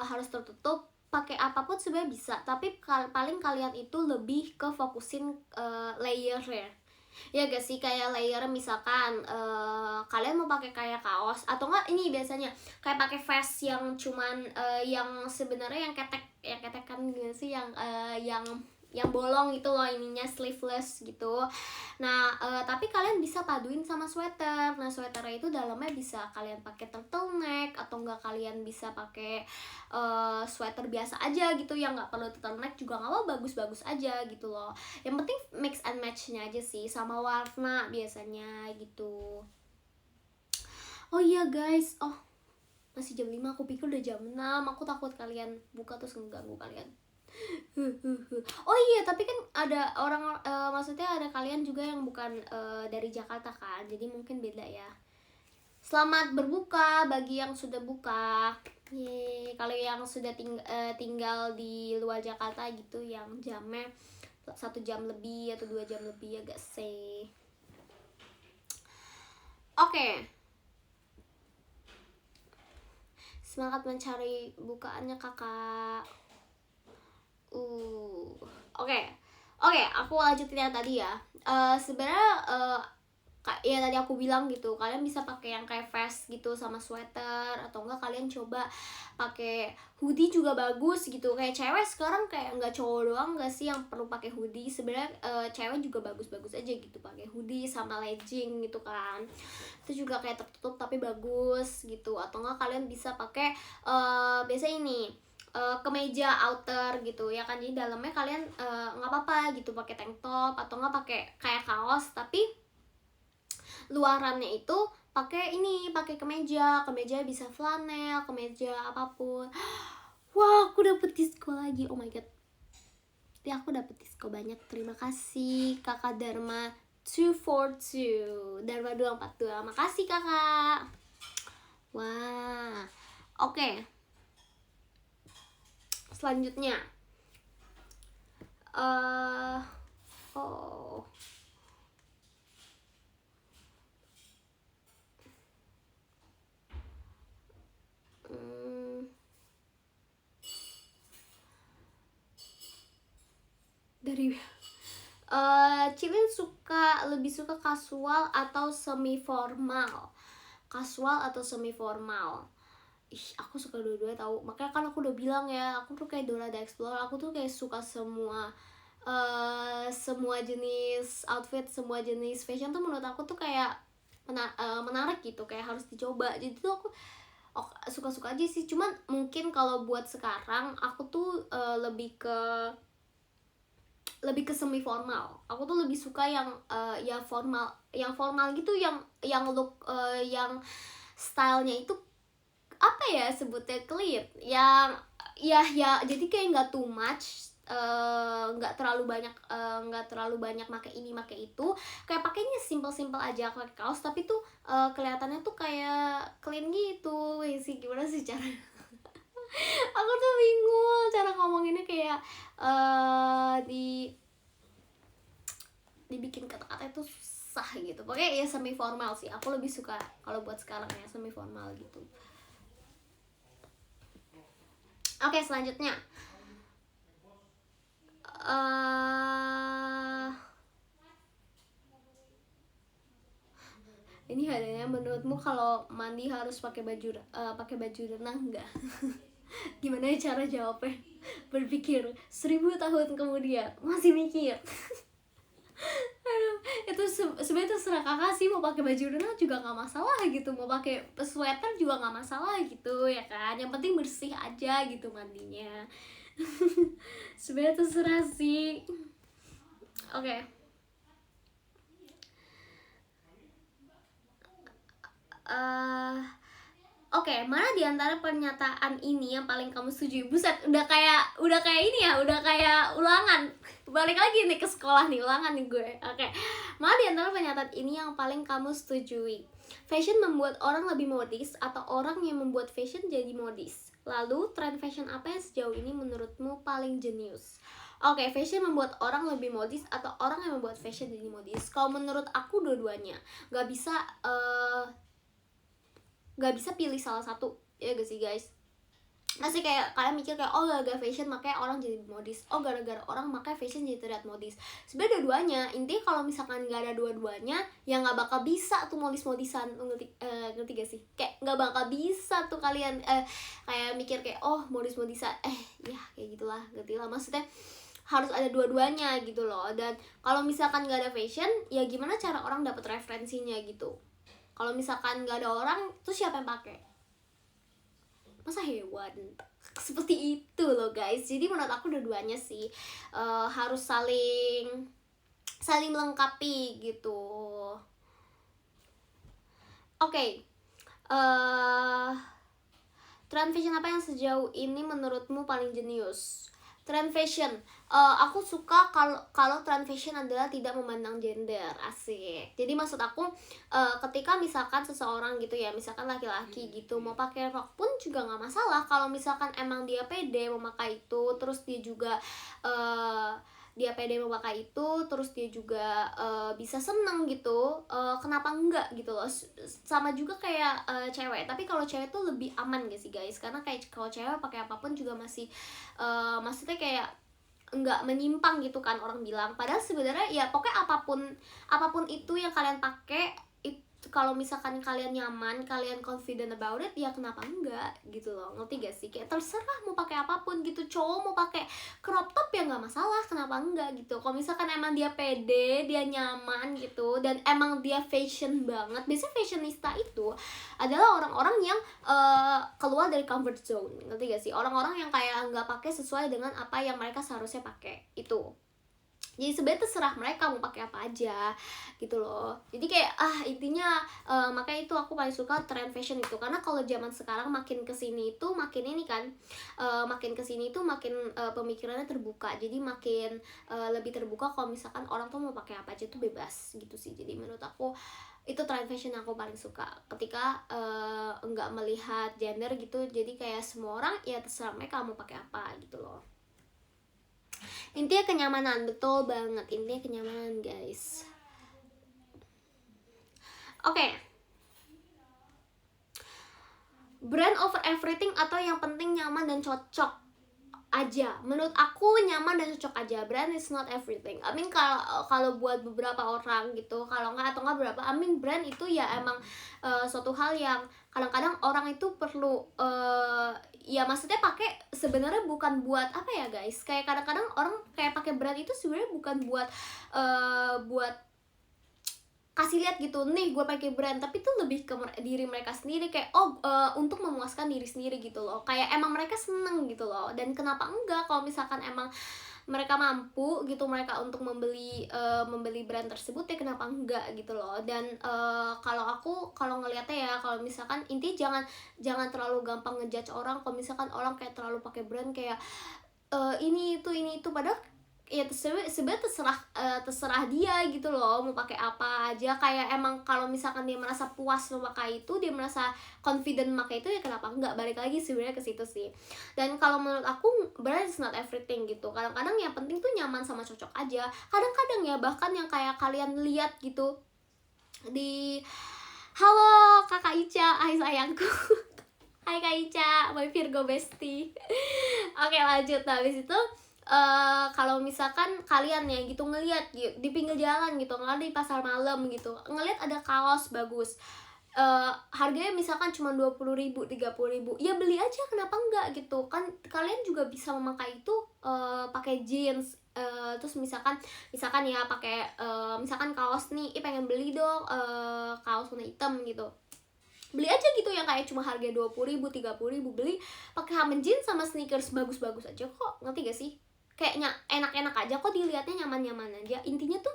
harus tertutup, pakai apapun sebenarnya bisa, tapi paling kalian itu lebih ke fokusin layer ya gak sih, kayak layer misalkan kalian mau pakai kayak kaos, atau enggak ini biasanya kayak pakai vest yang cuman yang sebenarnya yang ketek kan gitu sih, yang bolong itu loh ininya, sleeveless gitu. Nah tapi kalian bisa paduin sama sweater. Nah sweaternya itu dalamnya bisa kalian pakai turtleneck, atau enggak kalian bisa pakai sweater biasa aja gitu yang nggak perlu turtleneck juga nggak apa, bagus-bagus aja gitu loh. Yang penting mix and matchnya aja sih, sama warna biasanya gitu. Oh iya guys, masih jam 5, aku pikir udah jam 6. Aku takut kalian buka terus ngeganggu kalian. Oh iya, tapi kan ada orang maksudnya ada kalian juga yang bukan dari Jakarta kan, jadi mungkin beda ya. Selamat berbuka bagi yang sudah buka. Yeay, kalau yang sudah tinggal di luar Jakarta gitu, yang jamnya 1 jam lebih atau 2 jam lebih, agak sih. Oke. Semangat mencari bukaannya kakak. Oke, aku lanjutin yang tadi ya. Sebenarnya ya tadi aku bilang gitu, kalian bisa pakai yang kayak vest gitu sama sweater, atau enggak kalian coba pakai hoodie juga bagus gitu. Kayak cewek sekarang kayak nggak cowok doang nggak sih yang perlu pakai hoodie, sebenarnya cewek juga bagus-bagus aja gitu pakai hoodie sama legging gitu kan. Itu juga kayak tertutup tapi bagus gitu. Atau enggak kalian bisa pakai biasa ini kemeja outer gitu ya kan, jadi dalamnya kalian nggak apa-apa gitu pakai tank top, atau nggak pakai kayak kaos tapi luarannya itu pakai kemeja bisa flanel, kemeja apapun. Wah, aku dapet diskon lagi, oh my god ya, aku dapet diskon banyak. Terima kasih kakak Dharma 242 Dharma 242, makasih kakak. Wah, oke. Selanjutnya dari Cilin lebih suka kasual atau semi formal? Aku suka dua-duanya tahu, makanya kan aku udah bilang ya, aku tuh kayak Dora the Explorer. Aku tuh kayak suka semua jenis outfit, semua jenis fashion tuh menurut aku tuh kayak menarik gitu, kayak harus dicoba. Jadi tuh aku suka-suka aja sih. Cuman mungkin kalau buat sekarang aku tuh lebih ke semi formal. Aku tuh lebih suka yang formal gitu, yang look yang stylenya itu apa ya sebutnya, clean, yang ya jadi kayak nggak too much, nggak terlalu banyak pakai ini pakai itu, kayak pakainya simple aja, pakai kaos tapi tuh kelihatannya tuh kayak clean gitu sih. Gimana sih cara Aku tuh bingung cara ngomonginnya kayak dibikin kata-kata itu susah gitu. Pokoknya ya semi formal sih. Aku lebih suka kalau buat sekarang ya semi formal gitu. Oke, selanjutnya. Ini adanya, menurutmu kalau mandi harus pakai baju renang enggak? Gimana cara jawabnya? Berpikir 1000 tahun kemudian masih mikir. Aduh, itu sebenarnya terserah kakak sih, mau pakai baju renang juga nggak masalah gitu, mau pakai sweater juga nggak masalah gitu ya kan, yang penting bersih aja gitu mandinya. Sebenarnya terserah sih. Oke. Oke, mana di antara pernyataan ini yang paling kamu setuju? Buset, udah kayak ini ya, udah kayak ulangan. Balik lagi nih ke sekolah nih, ulangan nih gue. Oke. Mana di antara pernyataan ini yang paling kamu setujui? Fashion membuat orang lebih modis atau orang yang membuat fashion jadi modis? Lalu, tren fashion apa yang sejauh ini menurutmu paling jenius? Oke, fashion membuat orang lebih modis atau orang yang membuat fashion jadi modis? Kalau menurut aku dua-duanya. Gak bisa pilih salah satu, ya gak sih guys? Masih kayak kalian mikir kayak oh gara-gara fashion makanya orang jadi modis, oh gara-gara orang makanya fashion jadi terlihat modis. Sebenarnya dua-duanya, intinya kalau misalkan gak ada dua-duanya ya nggak bakal bisa tuh modis-modisan. Ngerti gak sih? Kayak nggak bakal bisa tuh kalian kayak mikir kayak oh modis-modisan, ya kayak gitulah, ngerti lah maksudnya. Harus ada dua-duanya gitu loh. Dan kalau misalkan nggak ada fashion, ya gimana cara orang dapat referensinya gitu? Kalau misalkan nggak ada orang, terus siapa yang pakai? Masa hewan? Seperti itu loh guys. Jadi menurut aku dua-duanya sih harus saling melengkapi gitu. Oke. Trend fashion apa yang sejauh ini menurutmu paling jenius? Trend fashion, aku suka kalau trend fashion adalah tidak memandang gender, asik. Jadi maksud aku ketika misalkan seseorang gitu ya, misalkan laki-laki gitu mau pakai rok pun juga nggak masalah kalau misalkan emang dia pede memakai itu, terus dia pede memakai itu, terus dia juga bisa seneng gitu, kenapa enggak gitu loh. Sama juga kayak cewek, tapi kalau cewek tuh lebih aman gak sih guys, karena kayak kalau cewek pakai apapun juga masih maksudnya kayak enggak menyimpang gitu kan orang bilang. Padahal sebenarnya ya pokoknya apapun itu yang kalian pakai, kalau misalkan kalian nyaman, kalian confident about it, ya kenapa enggak gitu loh. Ngerti gak sih? Kayak terserah mau pakai apapun gitu. Cowok mau pakai crop top ya nggak masalah, kenapa enggak gitu. Kalau misalkan emang dia pede, dia nyaman gitu, dan emang dia fashion banget. Biasanya fashionista itu adalah orang-orang yang keluar dari comfort zone. Ngerti gak sih? Orang-orang yang kayak nggak pakai sesuai dengan apa yang mereka seharusnya pakai itu. Jadi sebenarnya terserah mereka mau pakai apa aja gitu loh. Jadi kayak intinya makanya itu aku paling suka trend fashion itu, karena kalau zaman sekarang makin kesini itu makin ini kan, makin kesini itu makin pemikirannya terbuka. Jadi makin lebih terbuka kalau misalkan orang tuh mau pakai apa aja tuh bebas gitu sih. Jadi menurut aku itu trend fashion yang aku paling suka, ketika enggak melihat gender gitu. Jadi kayak semua orang ya terserah mereka mau pakai apa gitu loh. Intinya kenyamanan, betul banget, intinya kenyamanan guys. Oke. Brand over everything atau yang penting nyaman dan cocok aja? Menurut aku nyaman dan cocok aja. Brand is not everything. I mean kalau buat beberapa orang gitu, kalau nggak berapa, I mean brand itu ya emang suatu hal yang kadang-kadang orang itu perlu ya maksudnya pakai sebenarnya bukan buat apa ya guys, kayak kadang-kadang orang kayak pakai brand itu sebenarnya bukan buat kasih lihat gitu, nih gue pakai brand, tapi tuh lebih ke diri mereka sendiri, kayak untuk memuaskan diri sendiri gitu loh. Kayak emang mereka seneng gitu loh. Dan kenapa enggak kalau misalkan emang mereka mampu gitu, mereka untuk membeli brand tersebut, ya kenapa enggak gitu loh. Dan kalau ngeliatnya ya, kalau misalkan intinya jangan terlalu gampang ngejudge orang. Kalau misalkan orang kayak terlalu pakai brand kayak ini itu padahal ya sebenarnya terserah dia gitu loh mau pakai apa aja. Kayak emang kalau misalkan dia merasa puas memakai itu, dia merasa confident memakai itu, ya kenapa enggak. Balik lagi sebenarnya ke situ sih. Dan kalau menurut aku brand is not everything gitu. Kadang-kadang yang penting tuh nyaman sama cocok aja. Kadang-kadang ya bahkan yang kayak kalian lihat gitu di halo kakak Ica, hai sayangku. Hai Kak Ica, my Virgo bestie. Oke lanjut, nah habis itu kalau misalkan kalian ya gitu ngelihat di pinggir jalan gitu, ngeliat di pasar malam gitu, ngelihat ada kaos bagus, harganya misalkan cuma 20.000, 30.000, ya beli aja, kenapa enggak gitu kan. Kalian juga bisa memakai itu pakai jeans, terus misalkan ya pakai misalkan kaos nih, pengen beli dong kaos warna hitam gitu, beli aja gitu yang kayak cuma harga 20.000, 30.000, beli pakai hamen jeans sama sneakers bagus-bagus aja kok, ngerti gak sih? Kayaknya enak-enak aja kok, dilihatnya nyaman-nyaman aja. Intinya tuh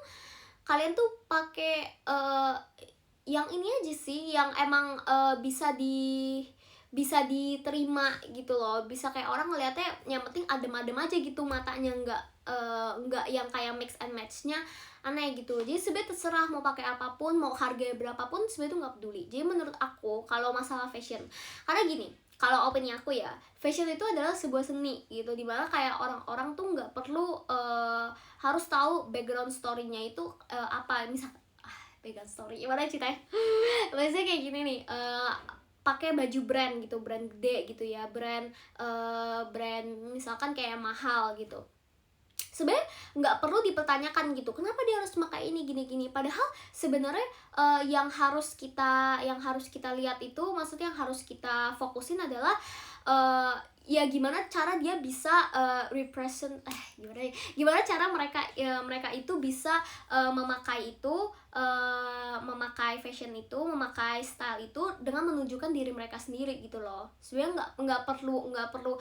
kalian tuh pakai yang ini aja sih, yang emang bisa diterima gitu loh, bisa kayak orang ngeliatnya yang penting adem-adem aja gitu matanya, nggak yang kayak mix and matchnya aneh gitu. Jadi sebenarnya terserah mau pakai apapun, mau harganya berapapun, sebenarnya tuh nggak peduli. Jadi menurut aku kalau masalah fashion, karena gini, kalau opini aku ya, fashion itu adalah sebuah seni gitu, dimana kayak orang-orang tuh nggak perlu harus tahu background story-nya itu apa. Misal background story gimana ceritanya? Biasanya kayak gini nih, pakai baju brand gitu, brand gede gitu ya, brand misalkan kayak mahal gitu, sebenarnya nggak perlu dipertanyakan gitu kenapa dia harus memakai ini gini-gini. Padahal sebenarnya yang harus kita lihat itu, maksudnya yang harus kita fokusin adalah ya gimana cara dia bisa represent gimana cara mereka itu bisa memakai itu, memakai fashion itu, memakai style itu dengan menunjukkan diri mereka sendiri gitu loh. Sebenarnya nggak perlu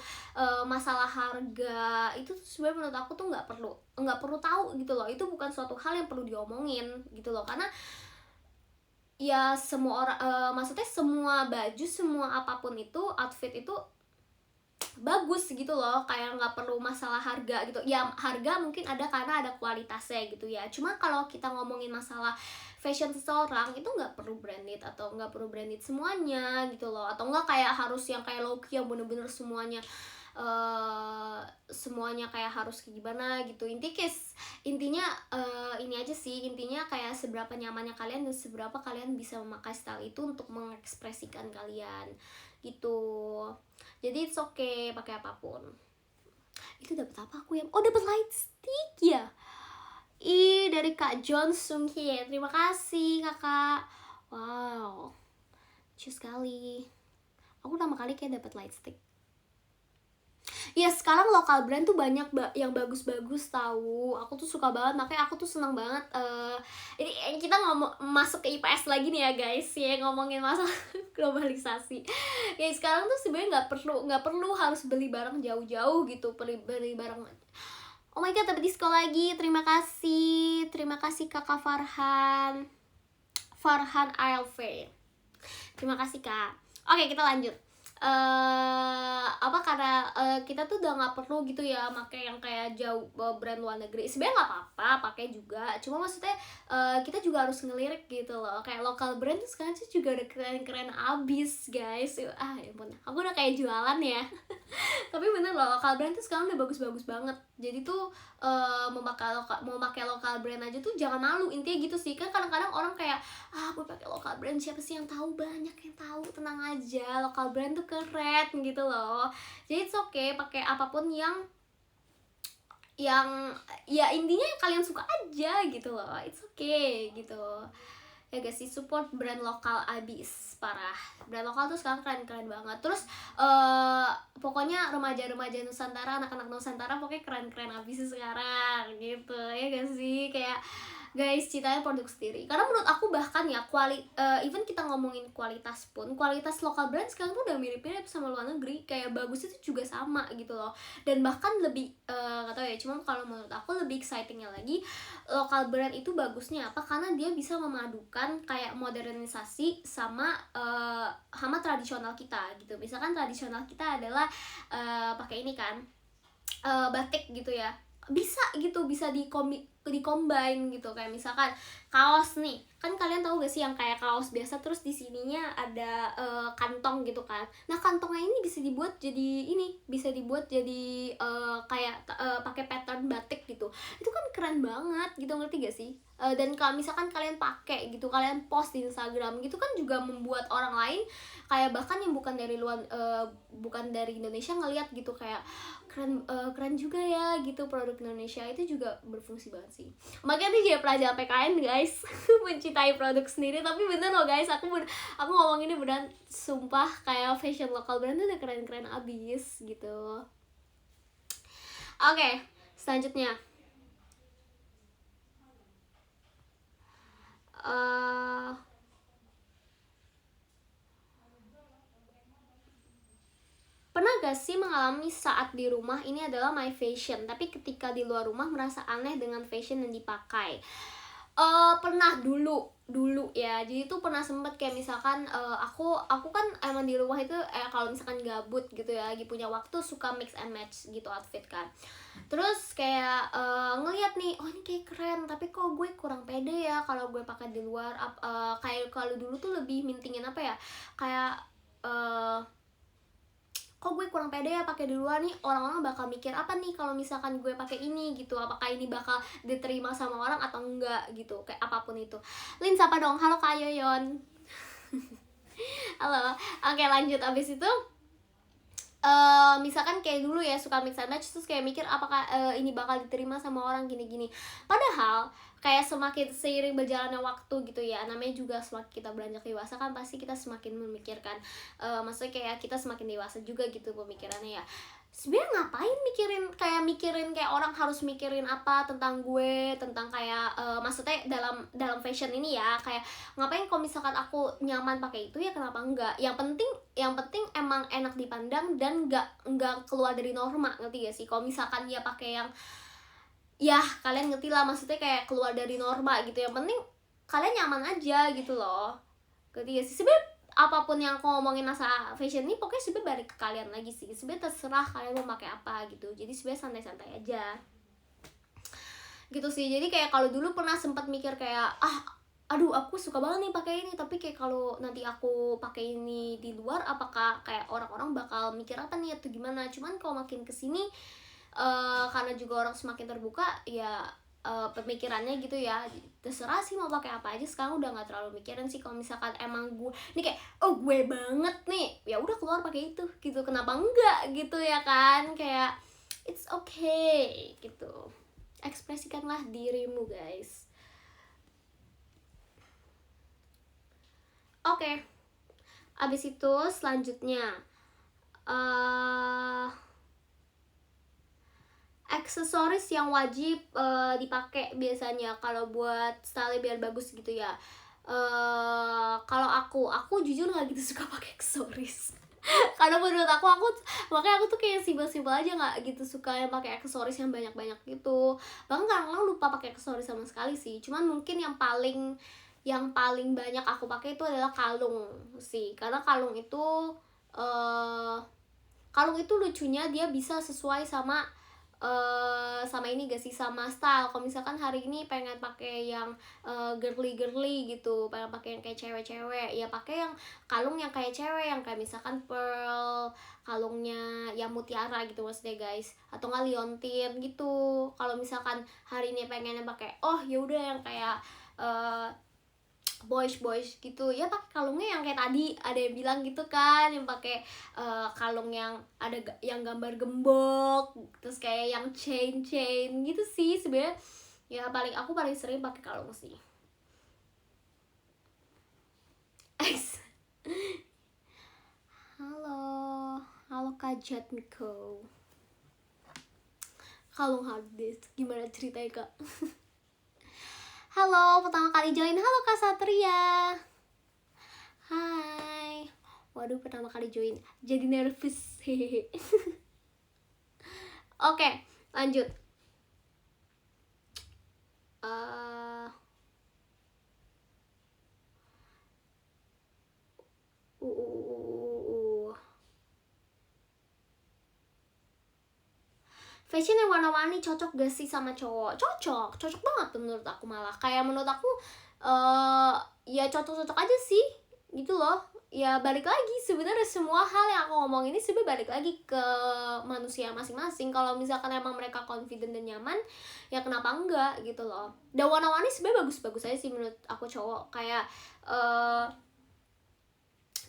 masalah harga itu sebenarnya menurut aku tuh nggak perlu tahu gitu loh. Itu bukan suatu hal yang perlu diomongin gitu loh, karena ya semua orang, maksudnya semua baju, semua apapun itu, outfit itu bagus gitu loh, kayak nggak perlu masalah harga gitu ya. Harga mungkin ada karena ada kualitasnya gitu ya, cuma kalau kita ngomongin masalah fashion seseorang itu nggak perlu branded atau nggak perlu branded semuanya gitu loh, atau nggak kayak harus yang kayak Loki yang bener-bener semuanya kayak harus kayak gimana gitu. Intinya ini aja sih, intinya kayak seberapa nyamannya kalian dan seberapa kalian bisa memakai style itu untuk mengekspresikan kalian gitu. Jadi it's okay pakai apapun. Itu dapat apa aku ya? Oh, dapat light stick ya. Dari Kak John Sung Hye. Terima kasih Kakak. Wow, lucu sekali. Aku pertama kali kayak dapat light stick. Ya sekarang lokal brand tuh banyak yang bagus-bagus tahu. Aku tuh suka banget, makanya aku tuh senang banget. Ini kita masuk ke IPS lagi nih ya guys, ya ngomongin masalah globalisasi. Ya sekarang tuh sebenarnya nggak perlu harus beli barang jauh-jauh gitu, beli barang. Oh my god, tapi disco lagi. Terima kasih Kakak Farhan ALV. Terima kasih Kak. Oke, kita lanjut. Karena kita tuh udah nggak perlu gitu ya pakai yang kayak jauh brand luar negeri. Sebenarnya nggak apa-apa pakai juga, cuma maksudnya kita juga harus ngelirik gitu loh. Kayak lokal brand tuh sekarang tuh juga udah keren-keren abis guys. Ya ampun, aku udah kayak jualan ya. Tapi bener loh, lokal brand tuh sekarang udah bagus-bagus banget. Jadi tuh mau pakai lokal brand aja tuh jangan malu, intinya gitu sih. Kan kadang-kadang orang kayak gue pakai lokal brand, siapa sih yang tahu? Banyak yang tahu, tenang aja, lokal brand tuh keren gitu loh. Jadi it's okay pakai apapun yang ya intinya yang kalian suka aja gitu loh, it's okay gitu ya guys. Sih support brand lokal abis parah. Brand lokal tuh sekarang keren banget. Terus pokoknya remaja-remaja Nusantara, anak-anak Nusantara pokoknya keren abis sekarang gitu ya guys sih. Kayak guys, citanya produk sendiri. Karena menurut aku bahkan ya even kita ngomongin kualitas pun, kualitas lokal brand sekarang tuh udah mirip-mirip sama luar negeri. Kayak bagusnya tuh juga sama gitu loh. Dan bahkan lebih gak tau ya, cuma kalau menurut aku lebih excitingnya lagi, lokal brand itu bagusnya apa? Karena dia bisa memadukan kayak modernisasi sama tradisional kita gitu. Misalkan tradisional kita adalah pakai ini kan, batik gitu ya. bisa gitu, bisa combine gitu. Kayak misalkan kaos nih, kan kalian tahu gak sih yang kayak kaos biasa terus di sininya ada kantong gitu kan. Nah kantongnya ini bisa dibuat jadi ini, bisa dibuat jadi kayak pakai pattern batik gitu. Itu kan keren banget gitu, ngerti gak sih? Dan kalau misalkan kalian pakai gitu, kalian post di Instagram gitu kan juga membuat orang lain kayak bahkan yang bukan dari luar bukan dari Indonesia ngelihat gitu, kayak keren juga ya gitu, produk Indonesia itu juga berfungsi banget sih. Makanya nih jadi pelajar PKN guys. Mencintai produk sendiri. Tapi bener loh guys, aku ngomong ini beneran sumpah, kayak fashion lokal brand tuh udah keren-keren abis gitu. Oke, selanjutnya pernah gak sih mengalami saat di rumah ini adalah my fashion, tapi ketika di luar rumah merasa aneh dengan fashion yang dipakai? Pernah dulu ya. Jadi tuh pernah sempet kayak misalkan aku kan emang di rumah itu kalau misalkan gabut gitu ya, lagi punya waktu, suka mix and match gitu outfit kan. Terus kayak ngeliat nih, oh ini kayak keren, tapi kok gue kurang pede ya kalau gue pakai di luar. Kayak kalau dulu tuh lebih mintingin apa ya, kayak kok gue kurang pede ya pakai di luar nih, orang-orang bakal mikir apa nih kalau misalkan gue pakai ini gitu, apakah ini bakal diterima sama orang atau enggak gitu, kayak apapun itu. Lin sapa dong, halo Kak Yoyon. Halo. Oke lanjut, abis itu misalkan kayak dulu ya suka mix and match, terus kayak mikir apakah ini bakal diterima sama orang gini-gini. Padahal kayak semakin seiring berjalannya waktu gitu ya, namanya juga semakin kita beranjak dewasa kan pasti kita semakin memikirkan, maksudnya kayak kita semakin dewasa juga gitu pemikirannya ya. Sebenarnya ngapain mikirin kayak orang harus mikirin apa tentang gue, tentang kayak maksudnya dalam fashion ini ya, kayak ngapain kalau misalkan aku nyaman pakai itu ya kenapa enggak. Yang penting emang enak dipandang dan nggak keluar dari norma, ngerti gak sih? Kalau misalkan dia pakai yang ya kalian ngerti lah, maksudnya kayak keluar dari norma gitu, yang penting kalian nyaman aja gitu loh, ngerti gak sih? Sebenarnya apapun yang aku ngomongin masa fashion ini pokoknya sebenarnya balik ke kalian lagi sih, sebenarnya terserah kalian mau pakai apa gitu, jadi sebenarnya santai-santai aja gitu sih. Jadi kayak kalau dulu pernah sempat mikir kayak aduh aku suka banget nih pakai ini, tapi kayak kalau nanti aku pakai ini di luar apakah kayak orang-orang bakal mikir apa nih atau gimana. Cuman kalau makin kesini karena juga orang semakin terbuka ya, pemikirannya gitu ya, terserah sih mau pakai apa aja. Sekarang udah nggak terlalu mikirin sih, kalau misalkan emang gue nih kayak oh gue banget nih ya udah keluar pakai itu gitu, kenapa enggak gitu ya kan, kayak it's okay gitu. Ekspresikanlah dirimu guys. Oke. Abis itu selanjutnya aksesoris yang wajib dipakai biasanya kalau buat style biar bagus gitu ya. Kalau aku jujur nggak gitu suka pakai aksesoris. Karena menurut aku makanya aku tuh kayak simpel-simpel aja, nggak gitu suka yang pakai aksesoris yang banyak-banyak gitu. Bahkan kadang-kadang lupa pakai aksesoris sama sekali sih. Cuman mungkin yang paling banyak aku pakai itu adalah kalung sih, karena kalung itu lucunya dia bisa sesuai sama ini gak sih, sama style. Kalau misalkan hari ini pengen pakai yang girly gitu, pengen pakai yang kayak cewek-cewek ya, pakai yang kalung yang kayak cewek, yang kayak misalkan pearl, kalungnya yang mutiara gitu maksudnya guys, atau nggak liontin gitu. Kalau misalkan hari ini pengennya pakai ya udah yang kayak boys gitu ya, pakai kalungnya yang kayak tadi ada yang bilang gitu kan, yang pakai kalung yang ada yang gambar gembok, terus kayak yang chain gitu sih sebenarnya ya. Aku paling sering pakai kalung sih. halo Kak Jatmiko, kalung harddisk gimana ceritanya Kak? Halo, pertama kali join. Halo Kak Satria. Hai. Waduh, pertama kali join. Jadi nervous. Hehehe. Oke, lanjut. fashion yang warna-warni cocok gak sih sama cowok? Cocok banget menurut aku. Malah kayak menurut aku ya cocok-cocok aja sih gitu loh. Ya balik lagi, sebenarnya semua hal yang aku ngomong ini sebenarnya balik lagi ke manusia masing-masing. Kalau misalkan emang mereka confident dan nyaman, ya kenapa enggak gitu loh. Dan warna-warni sebenarnya bagus-bagus aja sih menurut aku cowok. Kayak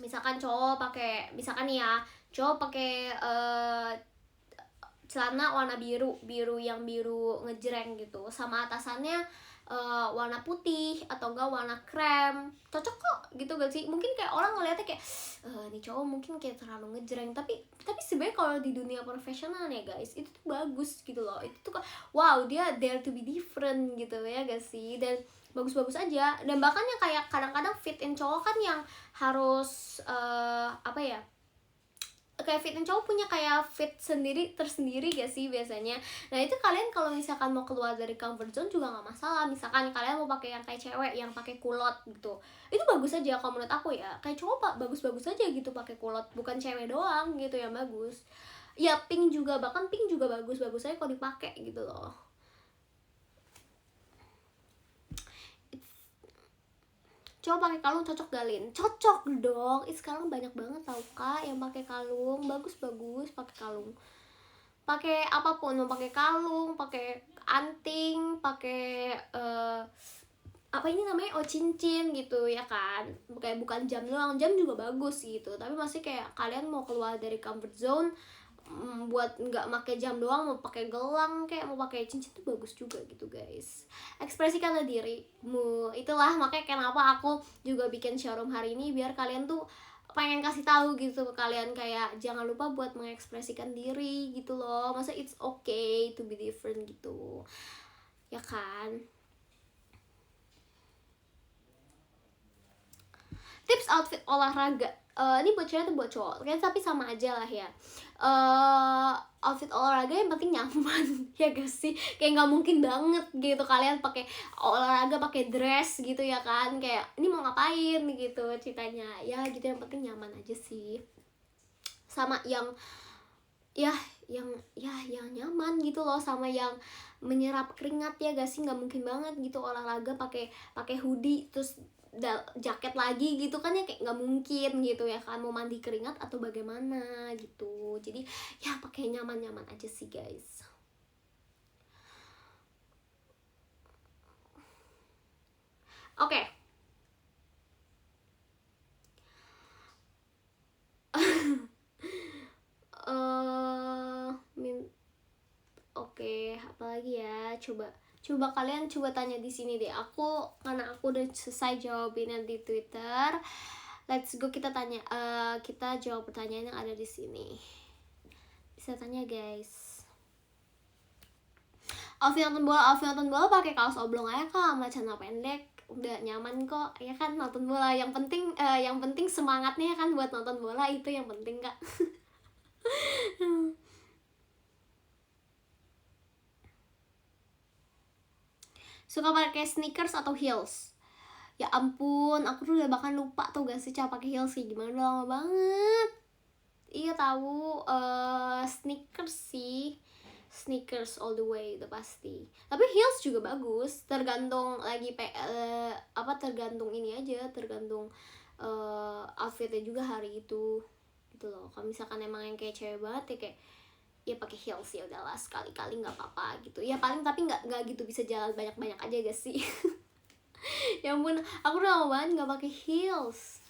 misalkan cowok pakai, misalkan nih ya, cowok pakai celana warna biru yang biru ngejreng gitu, sama atasannya warna putih atau enggak warna krem, cocok kok gitu gak sih? Mungkin kayak orang ngeliatnya kayak nih cowok mungkin kayak terlalu ngejreng, tapi sebenarnya kalau di dunia profesional ya guys, itu tuh bagus gitu loh. Itu tuh wow, dia dare to be different gitu ya gak sih? Dan bagus-bagus aja. Dan bahkan yang kayak kadang-kadang fit in cowok kan yang harus apa ya, kayak fit in cowok punya kayak fit tersendiri gak sih biasanya. Nah itu kalian kalau misalkan mau keluar dari comfort zone juga nggak masalah. Misalkan kalian mau pakai yang kayak cewek yang pakai kulot gitu, itu bagus aja kalau menurut aku ya. Kayak cowok pak bagus-bagus aja gitu pakai kulot, bukan cewek doang gitu yang bagus. Ya pink juga, bahkan pink juga bagus-bagus aja kalau dipakai gitu loh. Coba pakai kalung cocok galin, cocok dong. Sekarang banyak banget tau kak yang pakai kalung, bagus pakai kalung, pakai apapun, mau pakai kalung, pakai anting, pakai apa ini namanya, cincin gitu ya kan. Kayak bukan jam doang, jam juga bagus gitu, tapi masih kayak kalian mau keluar dari comfort zone, buat nggak pakai jam doang, mau pakai gelang kayak mau pakai cincin tuh bagus juga gitu guys. Ekspresikanlah dirimu, itulah makanya kenapa aku juga bikin showroom hari ini, biar kalian tuh pengen kasih tahu gitu ke kalian kayak jangan lupa buat mengekspresikan diri gitu loh. Masa it's okay to be different gitu ya kan. Tips outfit olahraga, ini buat cewek atau buat cowok kan, tapi sama aja lah ya. Outfit olahraga yang penting nyaman ya gak sih? Kayak nggak mungkin banget gitu kalian pakai olahraga pakai dress gitu ya kan, kayak ini mau ngapain gitu ceritanya ya gitu. Yang penting nyaman aja sih, sama yang yang nyaman gitu loh, sama yang menyerap keringat ya gak sih. Nggak mungkin banget gitu olahraga pakai hoodie terus jaket lagi gitu kan, ya kayak nggak mungkin gitu ya kan, mau mandi keringat atau bagaimana gitu. Jadi ya pakai nyaman-nyaman aja sih guys. Oke. Oke, apalagi ya, coba kalian tanya di sini deh. Karena aku udah selesai jawabinnya di Twitter. Let's go, kita jawab pertanyaan yang ada di sini. Bisa tanya guys. Outfit nonton bola pakai kaos oblong aja kak sama celana pendek, udah nyaman kok ya kan nonton bola. Yang penting semangatnya kan buat nonton bola, itu yang penting kak. Suka pakai sneakers atau heels? Ya ampun, aku tuh udah bahkan lupa tuh gak sih cara pakai heels sih gimana, udah lama banget. Iya tahu, sneakers sih, sneakers all the way udah pasti. Tapi heels juga bagus, tergantung lagi tergantung ini aja, tergantung outfitnya juga hari itu gitu loh. Kalau misalkan emang yang kayak cewek banget ya kayak ya pakai heels, ya udahlah sekali-kali nggak apa-apa gitu ya paling, tapi nggak gitu bisa jalan banyak-banyak aja gak sih. Ya ampun, aku udah lama banget nggak pakai heels.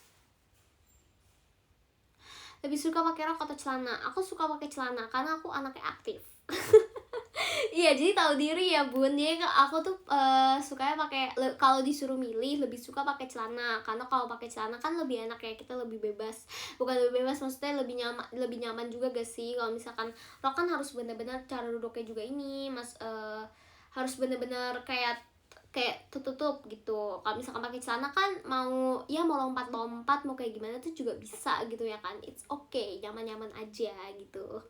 Lebih suka pakai rok atau celana? Aku suka pakai celana karena aku anaknya aktif. Iya, jadi tahu diri ya bun. Jadi aku tuh sukanya pakai, kalau disuruh milih lebih suka pakai celana, karena kalau pakai celana kan lebih enak ya, kita lebih bebas. Bukan lebih bebas, maksudnya lebih nyaman juga gak sih. Kalau misalkan rok kan harus bener-bener cara duduknya juga ini harus bener-bener kayak tutup gitu. Kalau misalkan pakai celana kan mau lompat-lompat, mau kayak gimana tuh juga bisa gitu ya kan. It's okay, nyaman-nyaman aja gitu.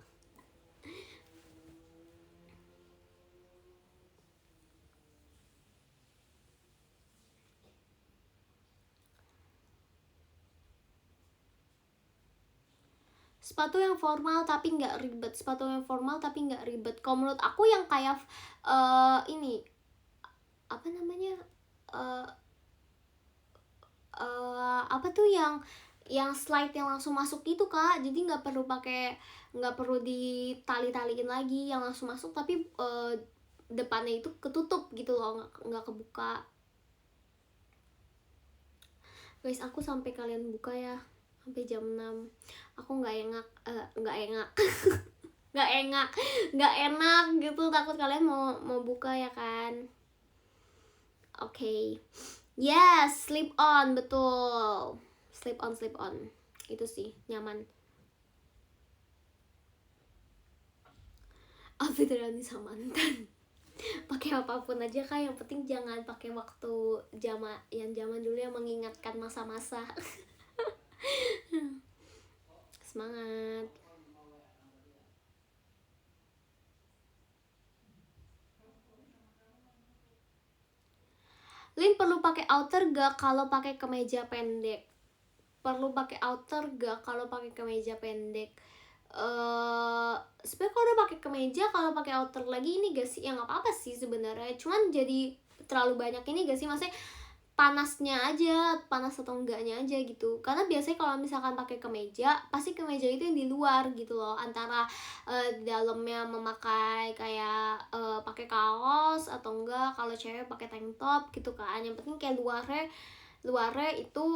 Sepatu yang formal tapi nggak ribet. Sepatu yang formal tapi nggak ribet. Kalau menurut aku yang kayak ini apa namanya, apa tuh yang slide yang langsung masuk gitu Kak. Jadi nggak perlu ditali-taliin lagi, yang langsung masuk tapi depannya itu ketutup gitu loh, nggak kebuka. Guys, aku sampai kalian buka ya, sampai jam 6. Aku nggak enak nggak enak gitu, takut kalian mau buka ya kan. Oke. Yes, slip on, betul. Slip on. Itu sih nyaman. Apa terjadi sama mantan? Pakai apapun aja Kak, yang penting jangan pakai waktu zaman dulu yang mengingatkan masa-masa. Semangat. Lin perlu pakai outer gak kalau pakai kemeja pendek? Perlu pakai outer gak kalau pakai kemeja pendek? Sebenarnya kalau udah pakai kemeja, kalau pakai outer lagi ini gak sih? Ya nggak apa-apa sih sebenarnya. Cuman jadi terlalu banyak ini gak sih? Maksudnya panasnya aja, panas atau enggaknya aja gitu. Karena biasanya kalau misalkan pakai kemeja, pasti kemeja itu yang di luar gitu loh, antara dalamnya memakai kayak pakai kaos atau enggak kalau cewek pakai tank top gitu kan. Yang penting kayak luarnya itu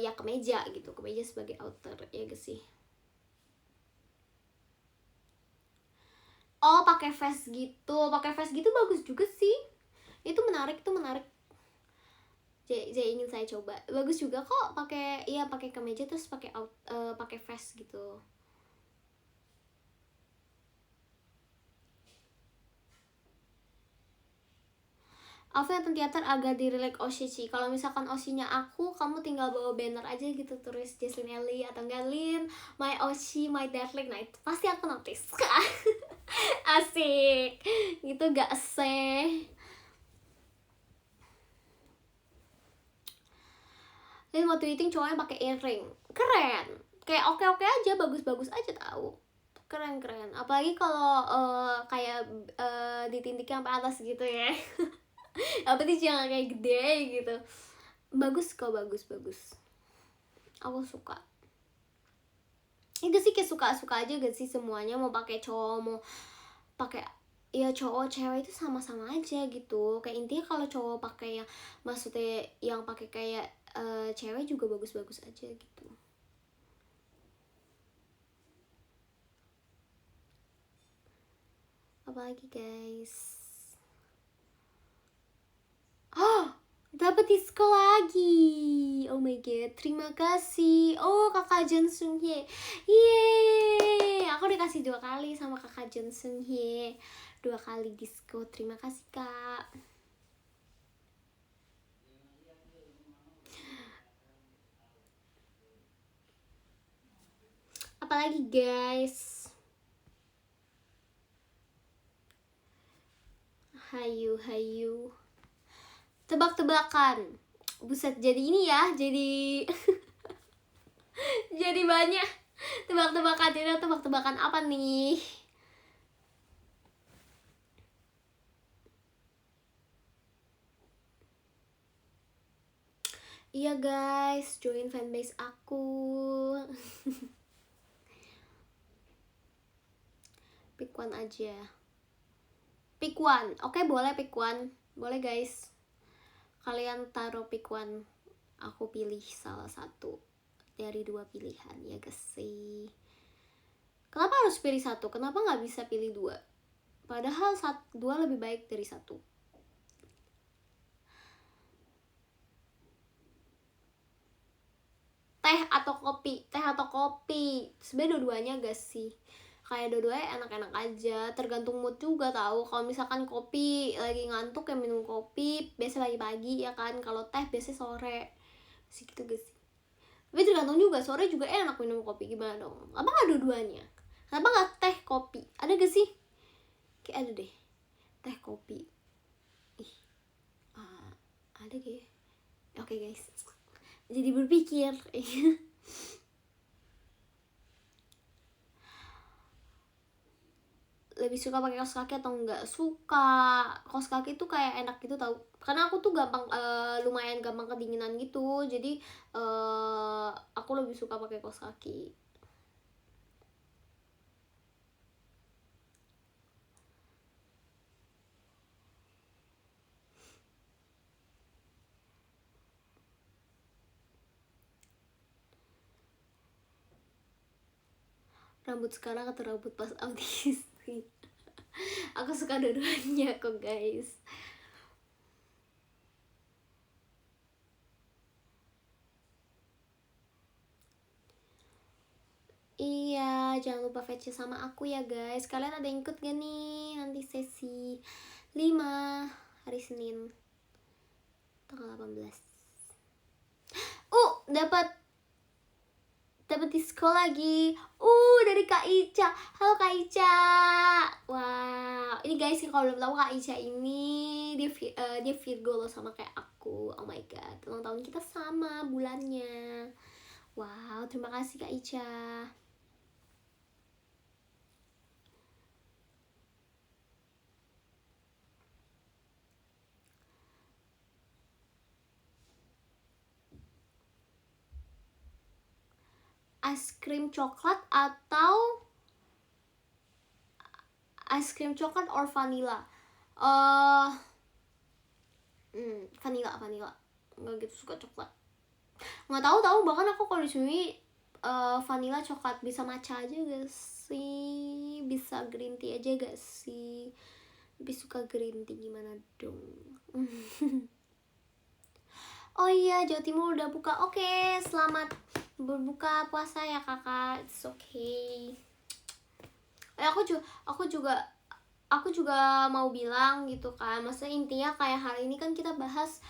ya kemeja gitu, kemeja sebagai outer ya gak sih. Oh, pakai vest gitu bagus juga sih. Itu menarik. Jadi ingin saya coba, bagus juga kok pakai kemeja terus pakai vest gitu. Aku nonton teater agak direlek Oshichi. Kalau misalkan Oshinya aku, kamu tinggal bawa banner aja gitu, tulis Jesslyn Ellie atau enggak Lin, my Oshi, my darling. Nah itu pasti aku notice. Asik gitu gak sih? Lin mau tweeting cowoknya pakai earring, keren, kayak oke aja, bagus aja tahu, keren. Apalagi kalau kayak ditindik sampai atas gitu ya. Apa sih, jangan kayak gede gitu. Bagus kok, bagus. Aku suka. Itu sih kayak suka aja gak sih semuanya, mau pakai cowok mau pakai ya cowok cewek itu sama-sama aja gitu. Kayak intinya kalau cowok pakai yang maksudnya yang pakai kayak cewek juga bagus aja gitu. Apalagi guys? Oh, dapat diskon lagi. Oh my god, terima kasih. Oh, kakak Jun Sung Hye. Yeay, aku dikasih 2 kali sama kakak Jun Sung Hye. 2 kali diskon. Terima kasih kak. Apalagi guys? Hayu. Tebak-tebakan. Buset, jadi ini ya, jadi jadi banyak tebak-tebakan. Ini tebak-tebakan apa nih? Iya guys, join fanbase aku. Pick one aja. Pick one. Oke, boleh pick one. Boleh guys. Kalian taruh pick one. Aku pilih salah satu dari 2 pilihan ya guys sih. Kenapa harus pilih satu? Kenapa nggak bisa pilih 2? Padahal 2 lebih baik dari 1. Teh atau kopi? Sebenarnya dua-duanya gak sih? Kayak dua-duanya enak-enak aja, tergantung mood juga tahu. Kalau misalkan kopi lagi ngantuk ya minum kopi, biasa lagi pagi ya kan. Kalau teh biasanya sore sih gitu guys. Tapi tergantung juga, sore juga enak minum kopi, gimana dong? Apa nggak dua-duanya? Kenapa nggak teh kopi? Ada gak sih? Kayak ada deh, teh kopi. Ih, ada gak? Oke guys, jadi berpikir. lebih suka pakai kaos kaki atau enggak? Suka. Kaos kaki tuh kayak enak gitu tau, karena aku tuh gampang lumayan gampang kedinginan gitu, jadi aku lebih suka pakai kaos kaki. Rambut sekarang atau rambut pas autistik? Aku suka dua-duanya kok guys. Iya, jangan lupa VC sama aku ya guys. Kalian ada yang ikut gak nih nanti sesi 5 hari Senin tanggal 18. Dapat diskon lagi. Dari Kak Ica. Halo Kak Ica. Wow, ini guys kalau belum tahu Kak Ica ini dia Virgo loh sama kayak aku. Oh my god, ulang tahun kita sama bulannya. Wow, terima kasih Kak Ica. Es krim coklat atau es krim coklat or vanilla? Vanilla. Nggak gitu suka coklat. Nggak tahu bahkan aku kalau di sini vanilla coklat, bisa matcha aja gak sih? Bisa green tea aja gak sih? Lebih suka green tea gimana dong? Oh iya, Jawa Timur udah buka. Oke, selamat berbuka puasa ya kakak. It's okay. Aku juga mau bilang gitu kan, maksudnya intinya kayak hari ini kan kita bahas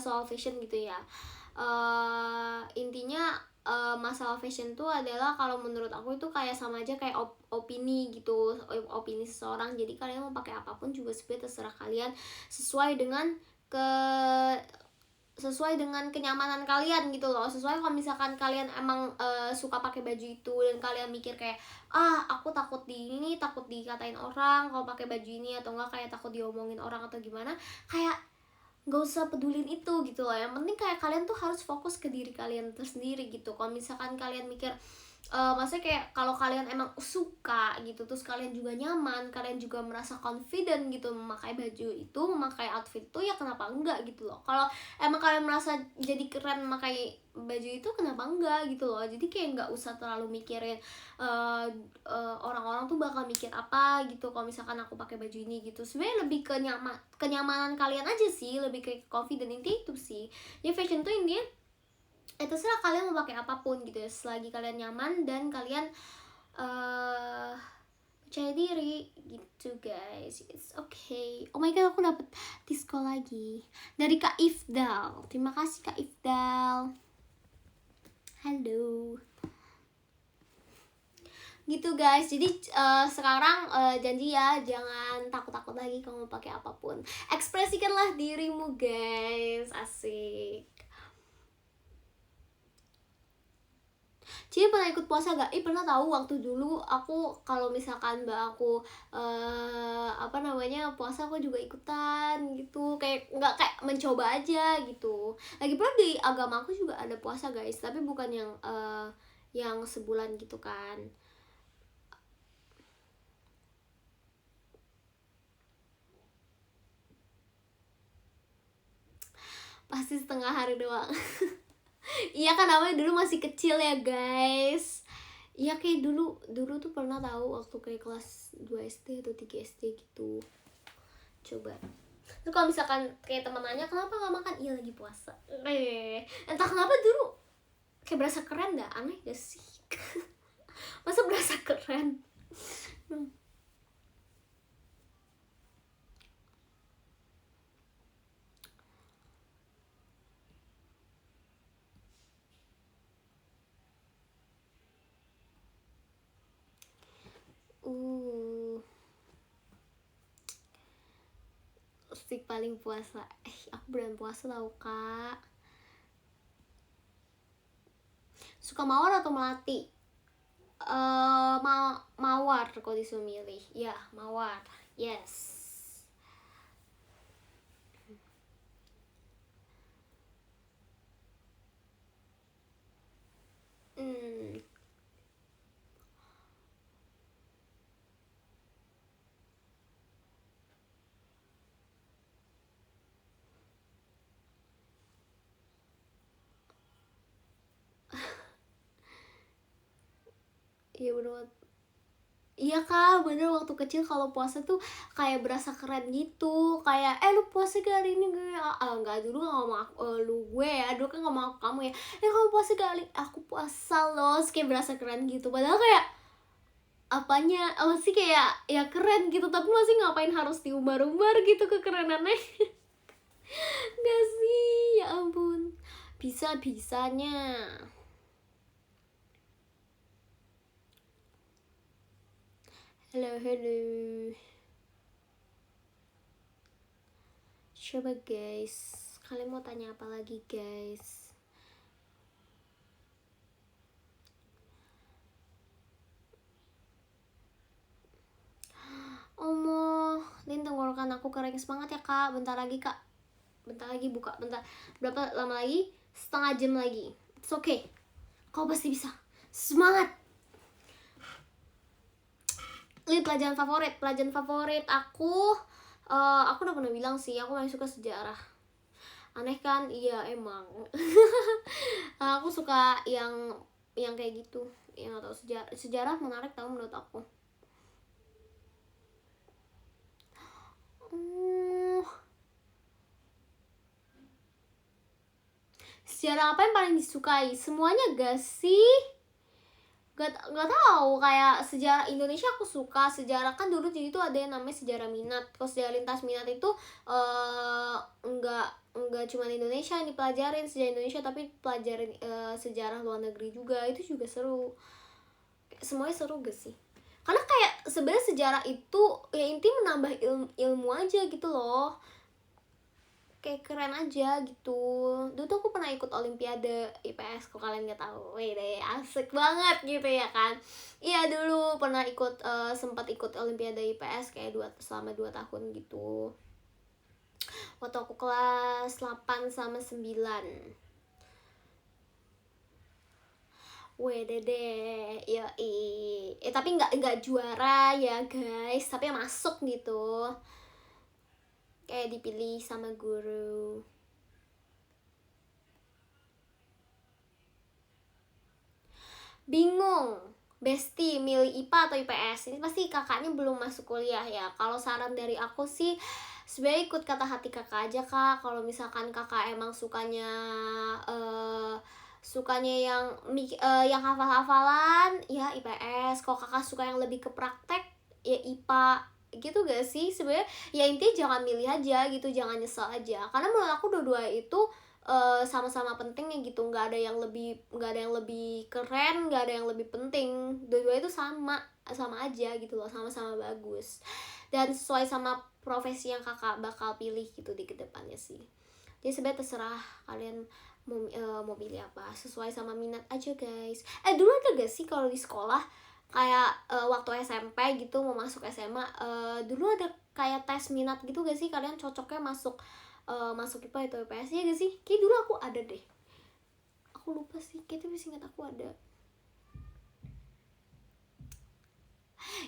soal fashion gitu ya. Intinya masalah fashion tuh adalah kalau menurut aku itu kayak sama aja kayak opini gitu, opini seseorang. Jadi kalian mau pakai apapun juga sebenarnya terserah kalian, sesuai dengan kenyamanan kalian gitu loh. Sesuai kalau misalkan kalian emang suka pakai baju itu dan kalian mikir kayak aku takut takut dikatain orang kalau pakai baju ini, atau enggak kayak takut diomongin orang atau gimana, kayak nggak usah pedulin itu gitu loh. Yang penting kayak kalian tuh harus fokus ke diri kalian tersendiri gitu. Kalau misalkan kalian mikir maksudnya kayak kalau kalian emang suka gitu, terus kalian juga nyaman, kalian juga merasa confident gitu memakai baju itu, memakai outfit itu, ya kenapa enggak gitu loh. Kalau emang kalian merasa jadi keren memakai baju itu, kenapa enggak gitu loh. Jadi kayak nggak usah terlalu mikirin orang-orang tuh bakal mikir apa gitu kalau misalkan aku pakai baju ini gitu. Sebenarnya lebih ke kenyamanan kalian aja sih, lebih ke confident, intinya itu sih. Jadi fashion tuh intinya terserah kalian mau pakai apapun gitu ya, selagi kalian nyaman dan kalian percaya diri gitu guys. It's okay. Oh my god, aku dapet diskon lagi dari Kak Ifdal. Terima kasih Kak Ifdal. Halo. Gitu guys. Jadi sekarang janji ya, jangan takut-takut lagi kamu mau pakai apapun. Ekspresikanlah dirimu guys. Asik. Cici pernah ikut puasa gak? Pernah tahu, waktu dulu aku kalau misalkan mbak aku puasa, aku juga ikutan gitu, kayak nggak kayak mencoba aja gitu. Lagi pula di agama aku juga ada puasa guys, tapi bukan yang sebulan gitu kan. Pasti setengah hari doang. Iya kan, namanya dulu masih kecil ya guys. Iya kayak dulu tuh pernah tahu waktu kayak kelas 2 SD atau 3 SD gitu. Coba. Terus kalau misalkan kayak teman nanya kenapa nggak makan, iya lagi puasa. Entah kenapa dulu kayak berasa keren dah, aneh gak sih? Masa berasa keren? Stik paling puasa. Aku bulan puasa tau kak. Suka mawar atau melati? Mawar kalau disuruh milih. Ya, Mawar. Yes. Hmm. Iya bener. Iya kak, bener waktu kecil kalau puasa tuh kayak berasa keren gitu. Kayak, lu puasa gak hari ini? Gue, enggak, dulu gak ngomong aku, lu gue ya, dulu kan ngomong aku kamu ya. Kamu puasa gak hari? Aku puasa loh, terus kayak berasa keren gitu. Padahal kayak, apanya, masih kayak, ya keren gitu. Tapi masih ngapain harus diumbar-umbar gitu kekerenannya. Gak sih, ya ampun. Bisa-bisanya. Halo, halo. Coba guys, kalian mau tanya apa lagi guys? Omo, Lin, tenggorokan aku kering semangat ya kak. Bentar lagi kak, bentar lagi buka. Bentar, berapa lama lagi? Setengah jam lagi. It's okay, kau pasti bisa. Semangat. Lin, pelajaran favorit aku udah pernah bilang sih, aku paling suka sejarah. Aneh kan? Iya emang. Aku suka yang kayak gitu, yang atau sejarah menarik tau menurut aku. Sejarah apa yang paling disukai? Semuanya gak sih? Gak tahu, kayak sejarah Indonesia aku suka. Sejarah kan dulu jadi tuh ada yang namanya sejarah minat. Kalau sejarah lintas minat itu enggak cuma Indonesia yang dipelajarin sejarah Indonesia, tapi pelajarin sejarah luar negeri juga. Itu juga seru. Semuanya seru gak sih? Karena kayak sebenarnya sejarah itu ya inti menambah ilmu aja gitu loh. Kayak keren aja gitu. Dulu tuh aku pernah ikut olimpiade IPS, kok kalian nggak tahu. Wih deh, asik banget gitu ya kan. Iya, dulu pernah ikut sempat ikut olimpiade IPS kayak selama 2 tahun gitu. Waktu aku kelas 8 sama 9. Wih deh, ya tapi nggak juara ya guys, tapi masuk gitu. Kayak dipilih sama guru. Bingung, Besti milih IPA atau IPS? Ini pasti kakaknya belum masuk kuliah ya. Kalau saran dari aku sih sebenarnya ikut kata hati kakak aja kak. Kalau misalkan kakak emang sukanya yang hafal-hafalan ya IPS. Kalau kakak suka yang lebih ke praktek ya IPA gitu gak sih? Sebenarnya ya intinya jangan milih aja gitu, jangan nyesel aja. Karena menurut aku dua-dua itu sama-sama pentingnya gitu. Nggak ada yang lebih keren, nggak ada yang lebih penting. Dua-dua itu sama aja gitu loh, sama-sama bagus dan sesuai sama profesi yang kakak bakal pilih gitu di kedepannya sih. Jadi sebenarnya terserah kalian mau pilih apa, sesuai sama minat aja guys. Dulu ada gak sih kalau di sekolah kayak waktu SMP gitu mau masuk SMA, dulu ada kayak tes minat gitu gak sih, kalian cocoknya masuk IPA atau IPS ya gak sih? Kayak dulu aku ada deh, aku lupa sih, kayaknya masih ingat aku ada.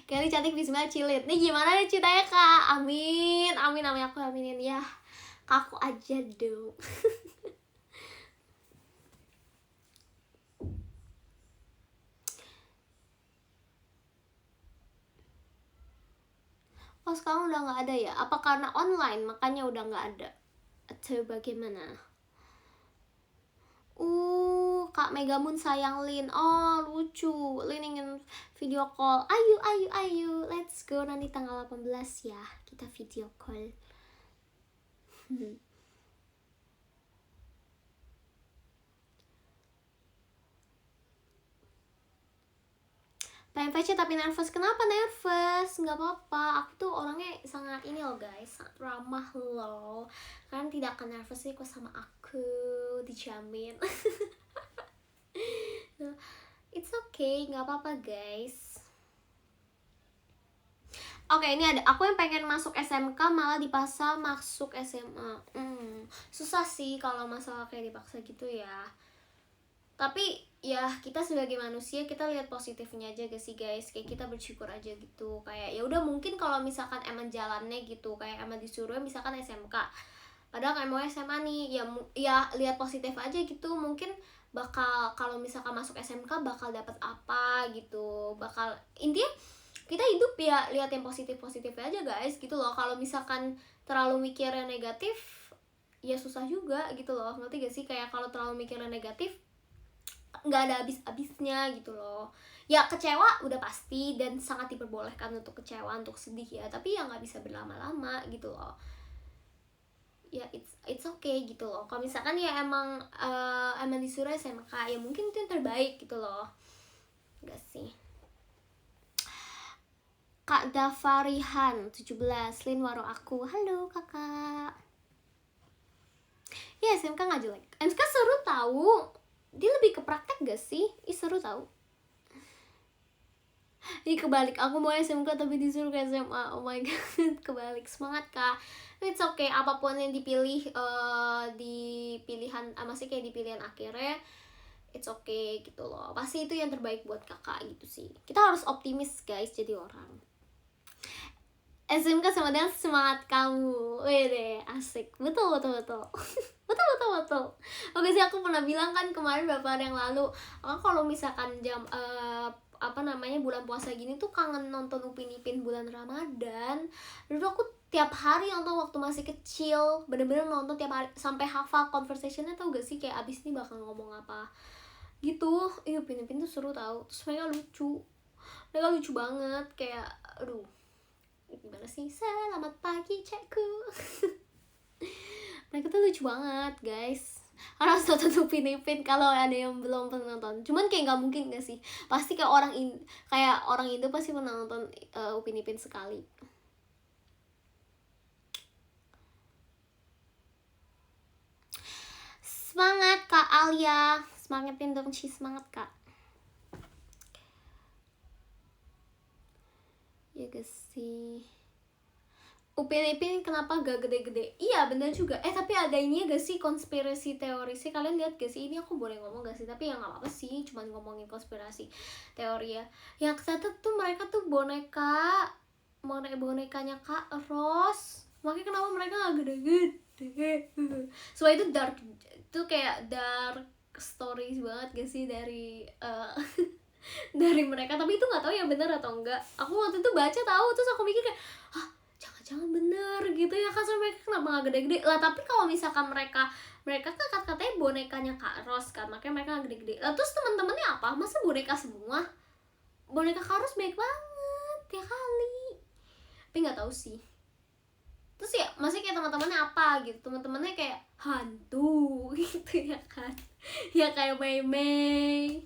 Kelly cantik, Bismillah, Cilit. Nih gimana nih ceritanya kak? Amin, amin, amin, aku aminin ya. Aku aja dong. Oh sekarang udah nggak ada ya? Apa karena online makanya udah nggak ada? Atau bagaimana? Kak Megamun sayang Lin. Oh lucu, Lin ingin video call. Ayo, let's go. Nanti tanggal 18 ya, kita video call. Pengen PC tapi nervous. Kenapa nervous? Nggak apa-apa, aku tuh orangnya sangat ini loh guys, sangat ramah loh. Kalian tidak akan nervous sih kok sama aku, dijamin. It's okay. okay, nggak apa-apa guys. Oke, ini ada aku yang pengen masuk SMK malah dipaksa masuk SMA. Susah sih kalau masalah kayak dipaksa gitu ya. Tapi ya kita sebagai manusia kita lihat positifnya aja gak sih guys, kayak kita bersyukur aja gitu. Kayak ya udah, mungkin kalau misalkan emang jalannya gitu, kayak emang disuruh misalkan SMK, padahal kayak mau SMA nih, ya lihat positif aja gitu. Mungkin bakal kalau misalkan masuk SMK bakal dapat apa gitu, bakal intinya kita hidup ya lihat yang positif aja guys gitu loh. Kalau misalkan terlalu mikirnya negatif ya susah juga gitu loh, ngerti gak sih? Kayak kalau terlalu mikirnya negatif nggak ada habisnya gitu loh. Ya kecewa udah pasti dan sangat diperbolehkan untuk kecewa, untuk sedih ya, tapi ya nggak bisa berlama-lama gitu loh. Ya it's okay gitu loh. Kalau misalkan ya emang disuruh SMK ya mungkin itu yang terbaik gitu loh, nggak sih? Kak Davarihan 17, Lin waro aku. Halo kakak. Ya SMK nggak jelek, SMK seru tahu. Dia lebih ke praktek gak sih? Seru tahu. Ini kebalik, aku mau SMK tapi disuruh ke SMA. Oh my god, kebalik. Semangat kak. It's okay, apapun yang dipilih di pilihan, masih kayak di pilihan akhirnya, it's okay gitu loh. Pasti itu yang terbaik buat kakak gitu sih. Kita harus optimis guys jadi orang. SMK sama dengan semangat kamu. Wede, asik. Betul. betul. Oke sih, aku pernah bilang kan kemarin beberapa hari yang lalu, kalau misalkan jam bulan puasa gini tuh kangen nonton Upin Ipin bulan Ramadan. Dulu aku tiap hari nonton waktu masih kecil, bener-bener nonton tiap hari sampai hafal conversationnya. Tau gak sih kayak abis ini bakal ngomong apa gitu. Upin Ipin tuh seru tau. Terus mereka lucu banget, kayak aduh gimana sih, selamat pagi cekku. Mereka tuh lucu banget guys, harus nonton Upin Ipin kalau ada yang belum pernah nonton. Cuman kayak nggak mungkin gak sih, pasti kayak orang Indo pasti pernah nonton Upin Ipin sekali. Semangat Kak Alia, semangatin dong Ci, semangat Kak. Ya gak sih, Upin Ipin kenapa gak gede-gede? Iya bener juga. Tapi ada ini gak sih konspirasi teori sih? Kalian lihat gak sih? Ini aku boleh ngomong gak sih? Tapi ya gak apa-apa sih, cuman ngomongin konspirasi teori ya. Yang ternyata tuh mereka tuh bonekanya Kak Ros. Makanya kenapa mereka gak gede-gede? Soalnya itu kayak dark stories banget gak sih dari dari mereka. Tapi itu nggak tahu ya benar atau enggak. Aku waktu itu baca tahu, terus aku mikir kayak jangan bener gitu ya kan, soalnya mereka kenapa gak gede-gede lah. Tapi kalau misalkan mereka kan katanya bonekanya Kak Ros kan, makanya mereka gak gede-gede lah. Terus teman-temannya apa, masa boneka semua? Boneka Kak Ros baik banget ya kali, tapi nggak tahu sih. Terus ya masih kayak teman-temannya apa gitu, teman-temannya kayak hantu gitu ya kan. Ya kayak Mei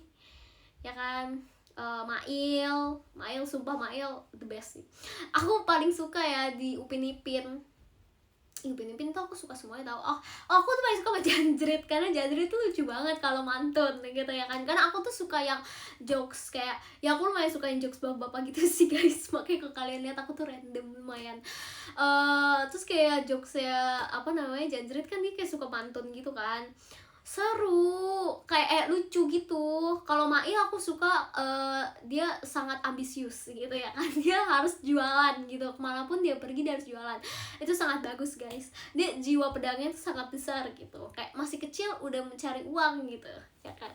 ya kan, Mail, sumpah Mail the best sih. Aku paling suka ya di Upin Ipin. Upin Ipin tuh aku suka semuanya tau. Aku tuh paling suka sama Jandrit, karena Jandrit tuh lucu banget kalau mantun gitu ya kan. Karena aku tuh suka yang jokes kayak, ya aku lumayan suka yang jokes bapak-bapak gitu sih guys. Makanya kalau kalian lihat aku tuh random lumayan. Terus kayak jokesnya Jandrit kan dia kayak suka mantun gitu kan. Seru, kayak lucu gitu. Kalau Mail aku suka dia sangat ambisius gitu ya kan. Dia harus jualan gitu, kemanapun dia pergi dia harus jualan. Itu sangat bagus guys, dia jiwa pedangnya itu sangat besar gitu, kayak masih kecil udah mencari uang gitu ya kan.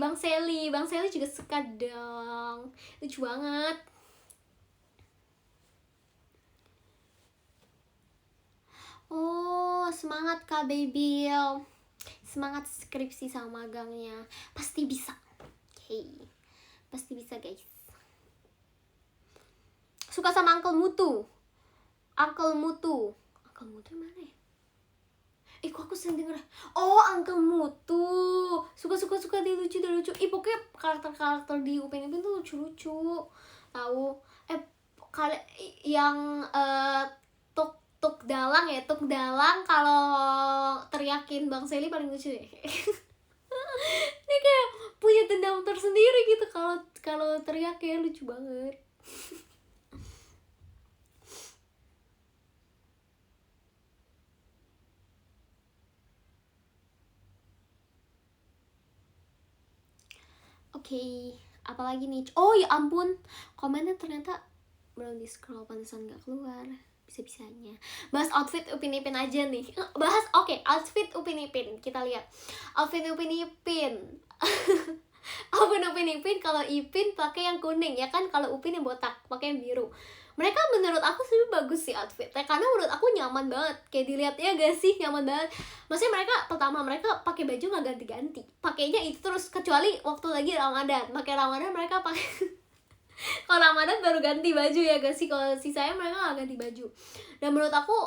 Bang Sally juga suka dong, lucu banget. Oh, semangat Kak Baby. Semangat skripsi sama magangnya. Pasti bisa. Hey, pasti bisa guys. Suka sama Uncle Mutu mana ya? Kok aku sering denger. Oh, Uncle Mutu. Suka dia lucu. Pokoknya karakter di Upin Ipin tuh lucu-lucu. Tahu? Yang Tuk Dalang kalau teriakin Bang Sally paling lucu deh. Ini kayak kayak dendam tersendiri gitu kalau teriak, kayak lucu banget. Oke, apalagi nih? Oh ya ampun, komennya ternyata belum di scroll, pantesan nggak keluar. Bisa-bisanya bahas outfit Upin Ipin aja nih. Bahas oke, outfit Upin Ipin. Kita lihat outfit Upin Ipin. Outfit Upin Ipin, kalau Ipin pakai yang kuning ya kan, kalau Upin yang botak pakai yang biru. Mereka menurut aku sih bagus sih outfitnya, karena menurut aku nyaman banget. Kayak dilihat ya gak sih, nyaman banget. Maksudnya mereka pakai baju nggak ganti-ganti, pakainya itu terus, kecuali waktu lagi Ramadan. Pakai Ramadan mereka pakai kalau Ramadan baru ganti baju ya gak sih, kalau sisanya mereka nggak ganti baju. Dan menurut aku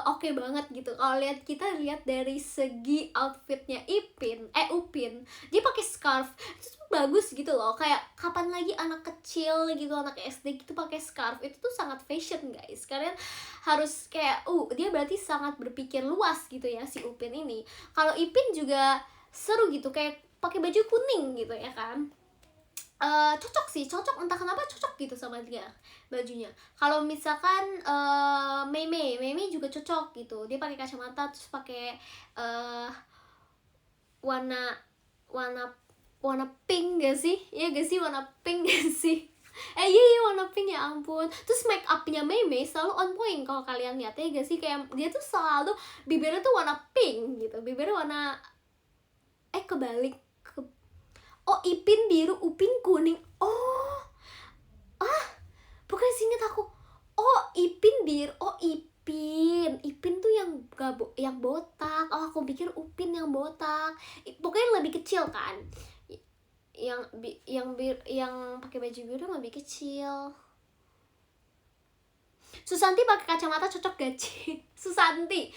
oke banget gitu. Kalau kita lihat dari segi outfitnya Upin, dia pakai scarf itu tuh bagus gitu loh. Kayak kapan lagi anak kecil gitu, anak SD gitu pakai scarf, itu tuh sangat fashion guys. Kalian harus kayak dia berarti sangat berpikir luas gitu ya si Upin ini. Kalau Ipin juga seru gitu, kayak pakai baju kuning gitu ya kan. Cocok, entah kenapa cocok gitu sama dia bajunya. Kalau misalkan Mei juga cocok gitu, dia pakai kacamata terus pakai warna pink gak sih? Iya gak sih, warna pink gak sih? Iya warna pink, ya ampun. Terus make upnya Mei selalu on point kalau kalian lihat ya gak sih, kayak dia tuh selalu bibirnya tuh warna pink gitu, bibirnya warna kebalik. Oh, Ipin biru, Upin kuning. Oh, bukan, singkat aku. Oh, Ipin biru. Oh, Ipin tuh yang botak. Oh, aku pikir Upin yang botak. Pokoknya lebih kecil kan. Yang pakai baju biru lebih kecil. Susanti pakai kacamata cocok gak sih? Susanti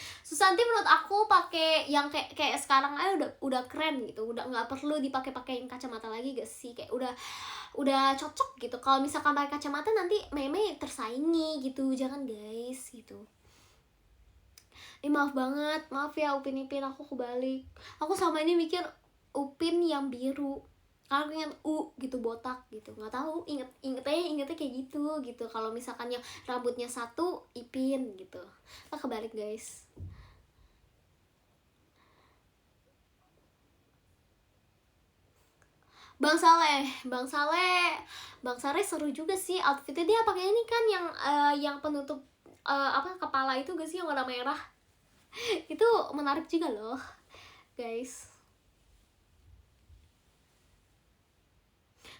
menurut aku pakai yang kayak sekarang aja udah keren gitu, udah nggak perlu dipakai kacamata lagi gak sih, kayak udah cocok gitu. Kalau misalkan pakai kacamata nanti Meme tersaingi gitu, jangan guys gitu. Maaf ya Upin Ipin, aku kebalik. Aku sama ini mikir Upin yang biru, kalau ingat gitu, botak gitu, nggak tahu, ingetnya kayak gitu. Kalau misalkan yang rambutnya satu Ipin gitu, kebalik guys. Bang Saleh seru juga sih outfitnya. Dia pakai ini kan yang penutup kepala itu gak sih, yang warna merah. Itu menarik juga loh guys.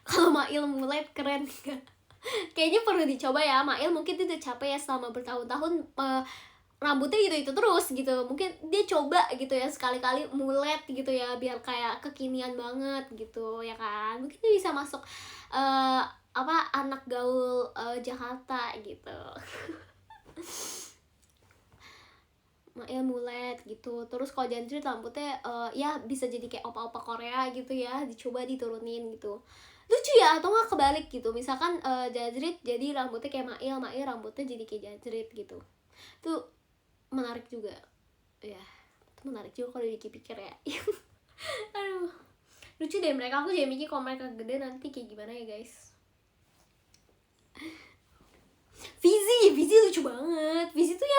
Kalau Mail mulai keren gak? Kayaknya perlu dicoba ya. Mail mungkin dia udah capek ya selama bertahun-tahun rambutnya gitu terus gitu. Mungkin dia coba gitu ya sekali-kali mulet gitu ya, biar kayak kekinian banget gitu ya kan. Mungkin dia bisa masuk anak gaul Jakarta gitu. Mail mulet gitu. Terus kalau jangkrik rambutnya ya bisa jadi kayak opa-opa Korea gitu ya, dicoba diturunin gitu. Lucu ya, atau nggak kebalik gitu. Misalkan Jazrit jadi rambutnya kayak Mail rambutnya jadi kayak Jazrit gitu. Itu menarik juga. Ya, itu menarik juga kalau dipikir ya. Aduh, lucu deh mereka. Aku jadi mikir kalau mereka gede nanti kayak gimana ya guys. Vizi lucu banget. Vizi tuh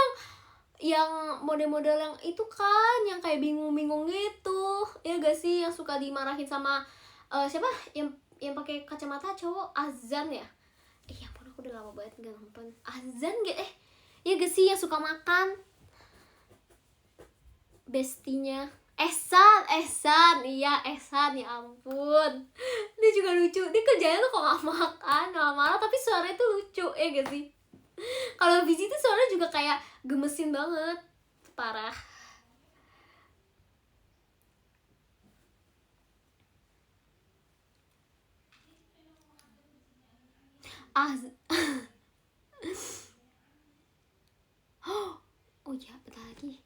yang model-model yang itu kan, yang kayak bingung-bingung gitu ya gak sih, yang suka dimarahin sama siapa yang pakai kacamata cowok, Azan ya. Ya ampun, aku udah lama banget nggak nonton Azan ya gak sih, yang suka makan bestinya Ehsan, iya Ehsan, ya ampun. Dia juga lucu, dia kerjanya tuh kok gak makan, malah tapi suaranya tuh lucu ya gak sih. Kalau Vizi tuh suaranya juga kayak gemesin banget, parah. Oh iya, bentar lagi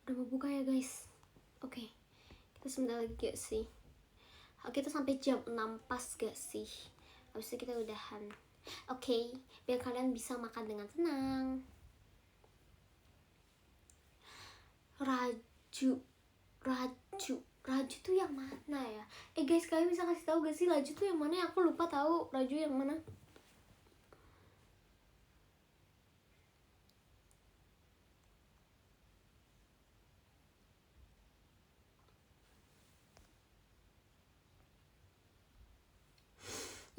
udah mau buka ya guys. Oke, kita sebentar lagi gak sih? Kita sampai jam 6 pas gak sih? Habis itu kita udahan. Oke, biar kalian bisa makan dengan tenang. Raju Raju tuh yang mana ya? Guys, kalian bisa kasih tahu gak sih Raju tuh yang mana? Aku lupa tahu Raju yang mana.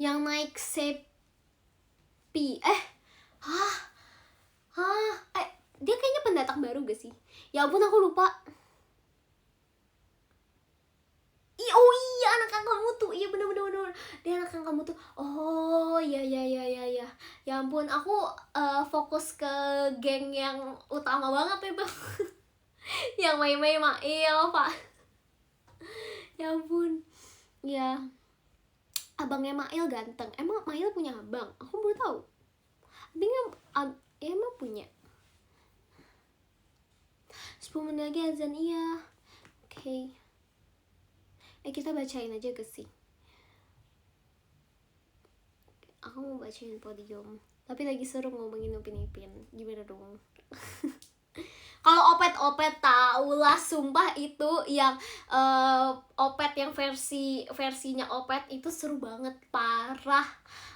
Yang naik sepi. Dia kayaknya pendatang baru gak sih? Ya ampun, aku lupa. Oh iya, anak kakak kamu tuh. Iya bener. Dia anak kakak kamu tuh. Oh iya. Ya ampun, aku fokus ke geng yang utama banget itu. Yang Mei Mail, Pak. Ya ampun. Ya. Abangnya Mail ganteng. Emang Mail punya abang? Aku baru tahu. Emang punya. 10 menit lagi azan, iya. Oke. Kita bacain aja gak sih? Aku mau bacain podium, tapi lagi seru ngomongin Upin Ipin. Gimana dong? Kalau Opet tahu lah, sumpah itu yang Opet yang versinya Opet itu seru banget, parah.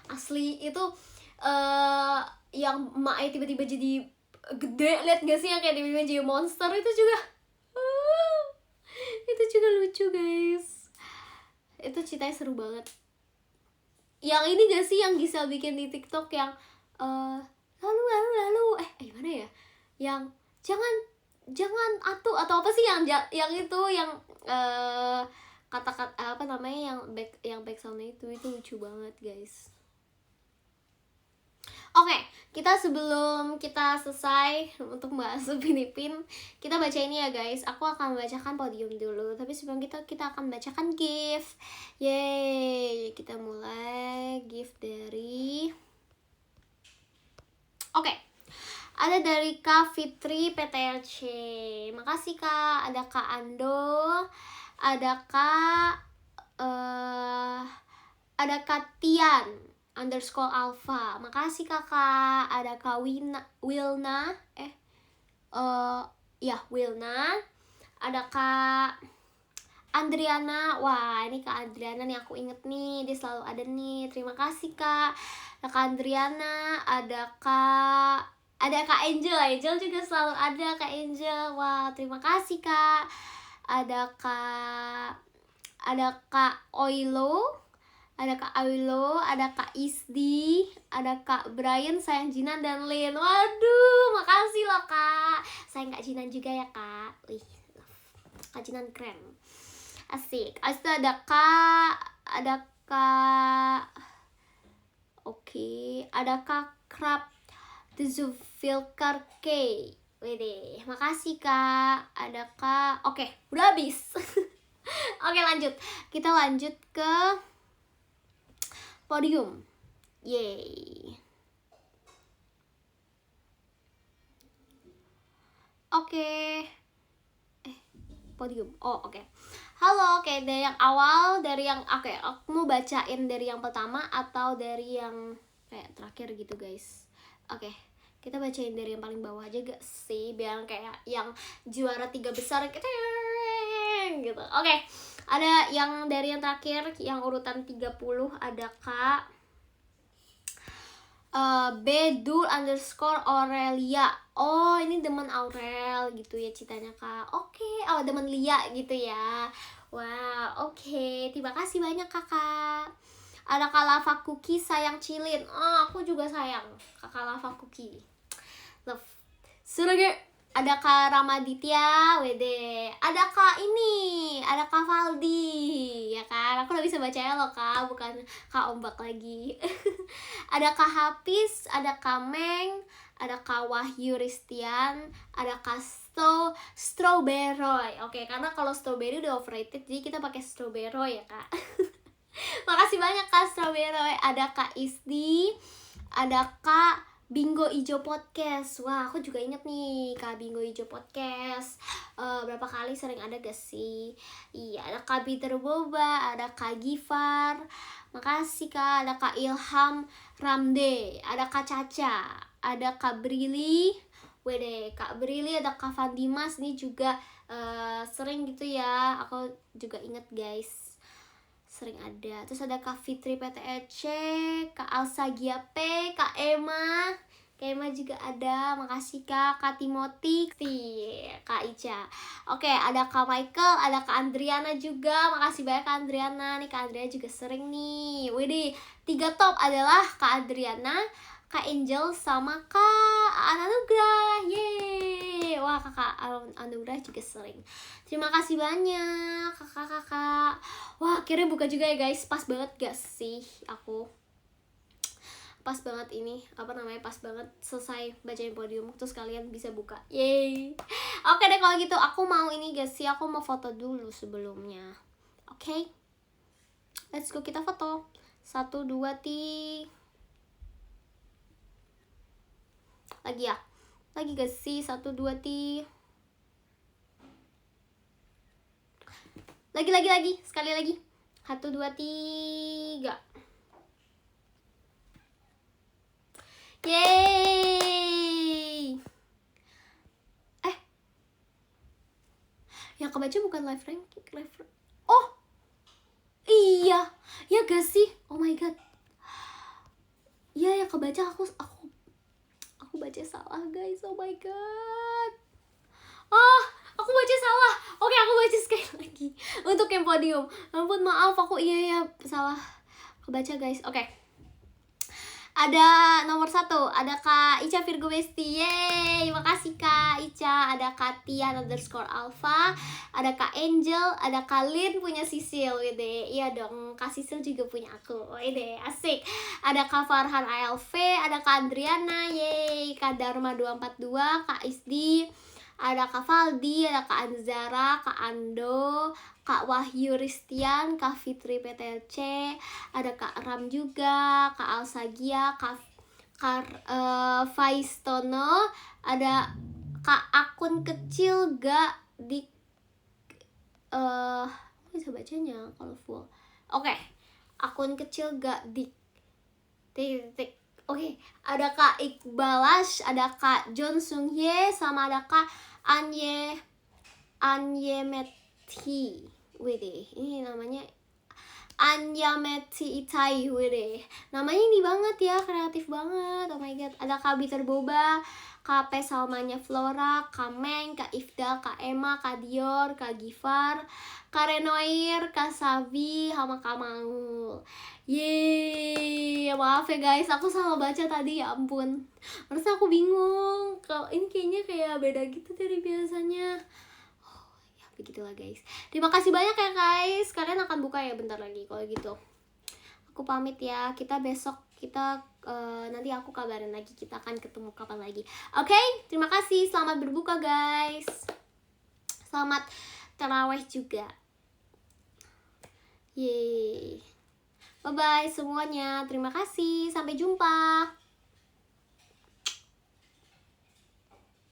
Asli itu yang Mae tiba-tiba jadi gede, lihat gak sih yang kayak tiba-tiba jadi monster itu juga. Itu juga lucu, guys. Itu ceritanya seru banget. Yang ini gak sih yang Gisel bikin di TikTok yang lalu gimana ya? Yang jangan atau apa sih yang itu yang kata-kata apa namanya yang back soundnya itu lucu banget, guys. Oke, kita sebelum kita selesai untuk bahas Upin Ipin, kita baca ini ya, guys. Aku akan membacakan podium dulu, tapi sebelum kita akan bacakan gift. Yeay, kita mulai gift dari ada dari Kak Fitri PTLC. Makasih Kak. Ada Kak Ando, ada Kak Tian _alpha. Makasih kakak. Ada Kak Wilna. Wilna. Ada Kak Andriana. Wah, ini Kak Andriana nih, aku inget nih, dia selalu ada nih. Terima kasih Kak. Ada Kak Andriana. Ada Kak Angel juga selalu ada, Kak Angel. Wah, terima kasih Kak. Ada Kak Oilo, ada Kak Awilo, ada Kak Isdi, ada Kak Brian, sayang Jinan dan Lin. Waduh, makasih loh Kak. Sayang Kak Jinan juga ya Kak. Wih, Kak Jinan keren. Asik. Abis itu ada Kak ada Kak Krab Zufilkar K. Wede, makasih Kak. Ada Kak. Udah habis. Lanjut. Kita lanjut ke podium. Yeay. Podium. Halo, dari yang awal, aku mau bacain dari yang pertama atau dari yang kayak terakhir gitu, guys. Kita bacain dari yang paling bawah aja gak sih, biar kayak yang juara 3 besar gitu. Ada yang dari yang terakhir, yang urutan 30, ada Kak Bedul _Aurelia. Oh, ini demen Aurel gitu ya ceritanya Kak. Demen Lia gitu ya. Wow, terima kasih banyak Kakak. Ada Kak Lava Cookie sayang Cilin. Aku juga sayang Kakak Lava Cookie. Love. Surage. Ada Kak Ramaditya, Wede. Ada Kak Valdi, ya kan? Aku udah bisa bacanya loh Kak, bukan Kak Ombak lagi. Ada Kak Hafiz, ada Kak Meng, ada Kak Wahyu Ristian, ada Kak Strawberry. Karena kalau strawberry udah overrated, jadi kita pakai strawberry ya Kak. Makasih banyak Kak Strawberry. Ada Kak Isdi, ada Kak Bingo Ijo Podcast. Wah, aku juga inget nih Kak Bingo Ijo Podcast. Berapa kali sering ada gak sih? Iya, ada Kak Peter Boba, ada Kak Gifar. Makasih Kak. Ada Kak Ilham Ramde, ada Kak Caca, ada Kak Brili. Wede, Kak Brili, ada Kak Fandimas. Ini juga sering gitu ya. Aku juga inget guys, sering ada. Terus ada Kak Fitri PTEC, Kak Alsa Giape, Kak Emma. Kak Emma juga ada, makasih Kak Timothy, Kak Ica. Oke, ada Kak Michael, ada Kak Andriana juga, makasih banyak Kak Andriana. Nih Kak Andriana juga sering nih. Widih, 3 top adalah Kak Adriana, Kak Angel, sama Kak Anugrah. Yeay. Wah, Kakak Anugrah juga sering. Terima kasih banyak kakak-kakak. Wah, akhirnya buka juga ya guys. Pas banget gak sih aku? Pas banget ini, pas banget selesai bacain podium, terus kalian bisa buka. Yeay. Oke deh kalau gitu, aku mau ini guys sih, aku mau foto dulu sebelumnya. Oke, let's go, kita foto. 1, 2, 3. Lagi ya? Lagi gak sih? 1, 2, 3. Lagi. Sekali lagi. 1, 2, 3. Yeay. Yang kebaca bukan live ranking, oh iya, ya gak sih? Oh my god, iya yang kebaca aku baca salah guys. Oh my god, aku baca salah. Oke, aku baca sekali lagi untuk yang podium. Ampun, maaf, aku iya salah kebaca guys. Oke, ada nomor 1, ada Kak Ica Virgo Besti. Yeay, makasih Kak Ica. Ada Kak Tian _alpha, ada Kak Angel, ada Kak Lin punya Sisil. Wede, iya dong, Kak Sisil juga punya aku. Wede, asik. Ada Kak Farhan ALV, ada Kak Adriana. Yeay, Kak Dharma 242, Kak Isdi, ada Kak Faldi, ada Kak Anzara, Kak Ando, Kak Wahyu Ristian, Kak Fitri PTLC, ada Kak Ram juga, Kak Alsagia, Kak Faistono, ada Kak akun kecil gak di bisa bacanya kalau full. Oke, akun kecil gak di titik. Oke, ada Kak Iqbalash, ada Kak John Sung Hye, sama ada Kak Anye Meti. Wede, ini namanya Anya Meti Itai. Wede, namanya ini banget ya, kreatif banget. Oh my god. Ada Kak Bitter Boba, Kak P Salmanya Flora, Kak Meng, Kak Ifda, Kak Emma, Kak Dior, Kak Gifar, Kak Renoir, Kak Savi, sama Kak Mangul. Yeay, maaf ya guys, aku salah baca tadi, ya ampun. Harusnya aku bingung. Kalau ini kayaknya kayak beda gitu dari biasanya. Begitulah guys. Terima kasih banyak ya guys. Kalian akan buka ya bentar lagi kalau gitu. Aku pamit ya. Kita besok nanti aku kabarin lagi kita akan ketemu kapan lagi. Oke? Terima kasih. Selamat berbuka guys. Selamat tarawih juga. Yeay. Bye bye semuanya. Terima kasih. Sampai jumpa.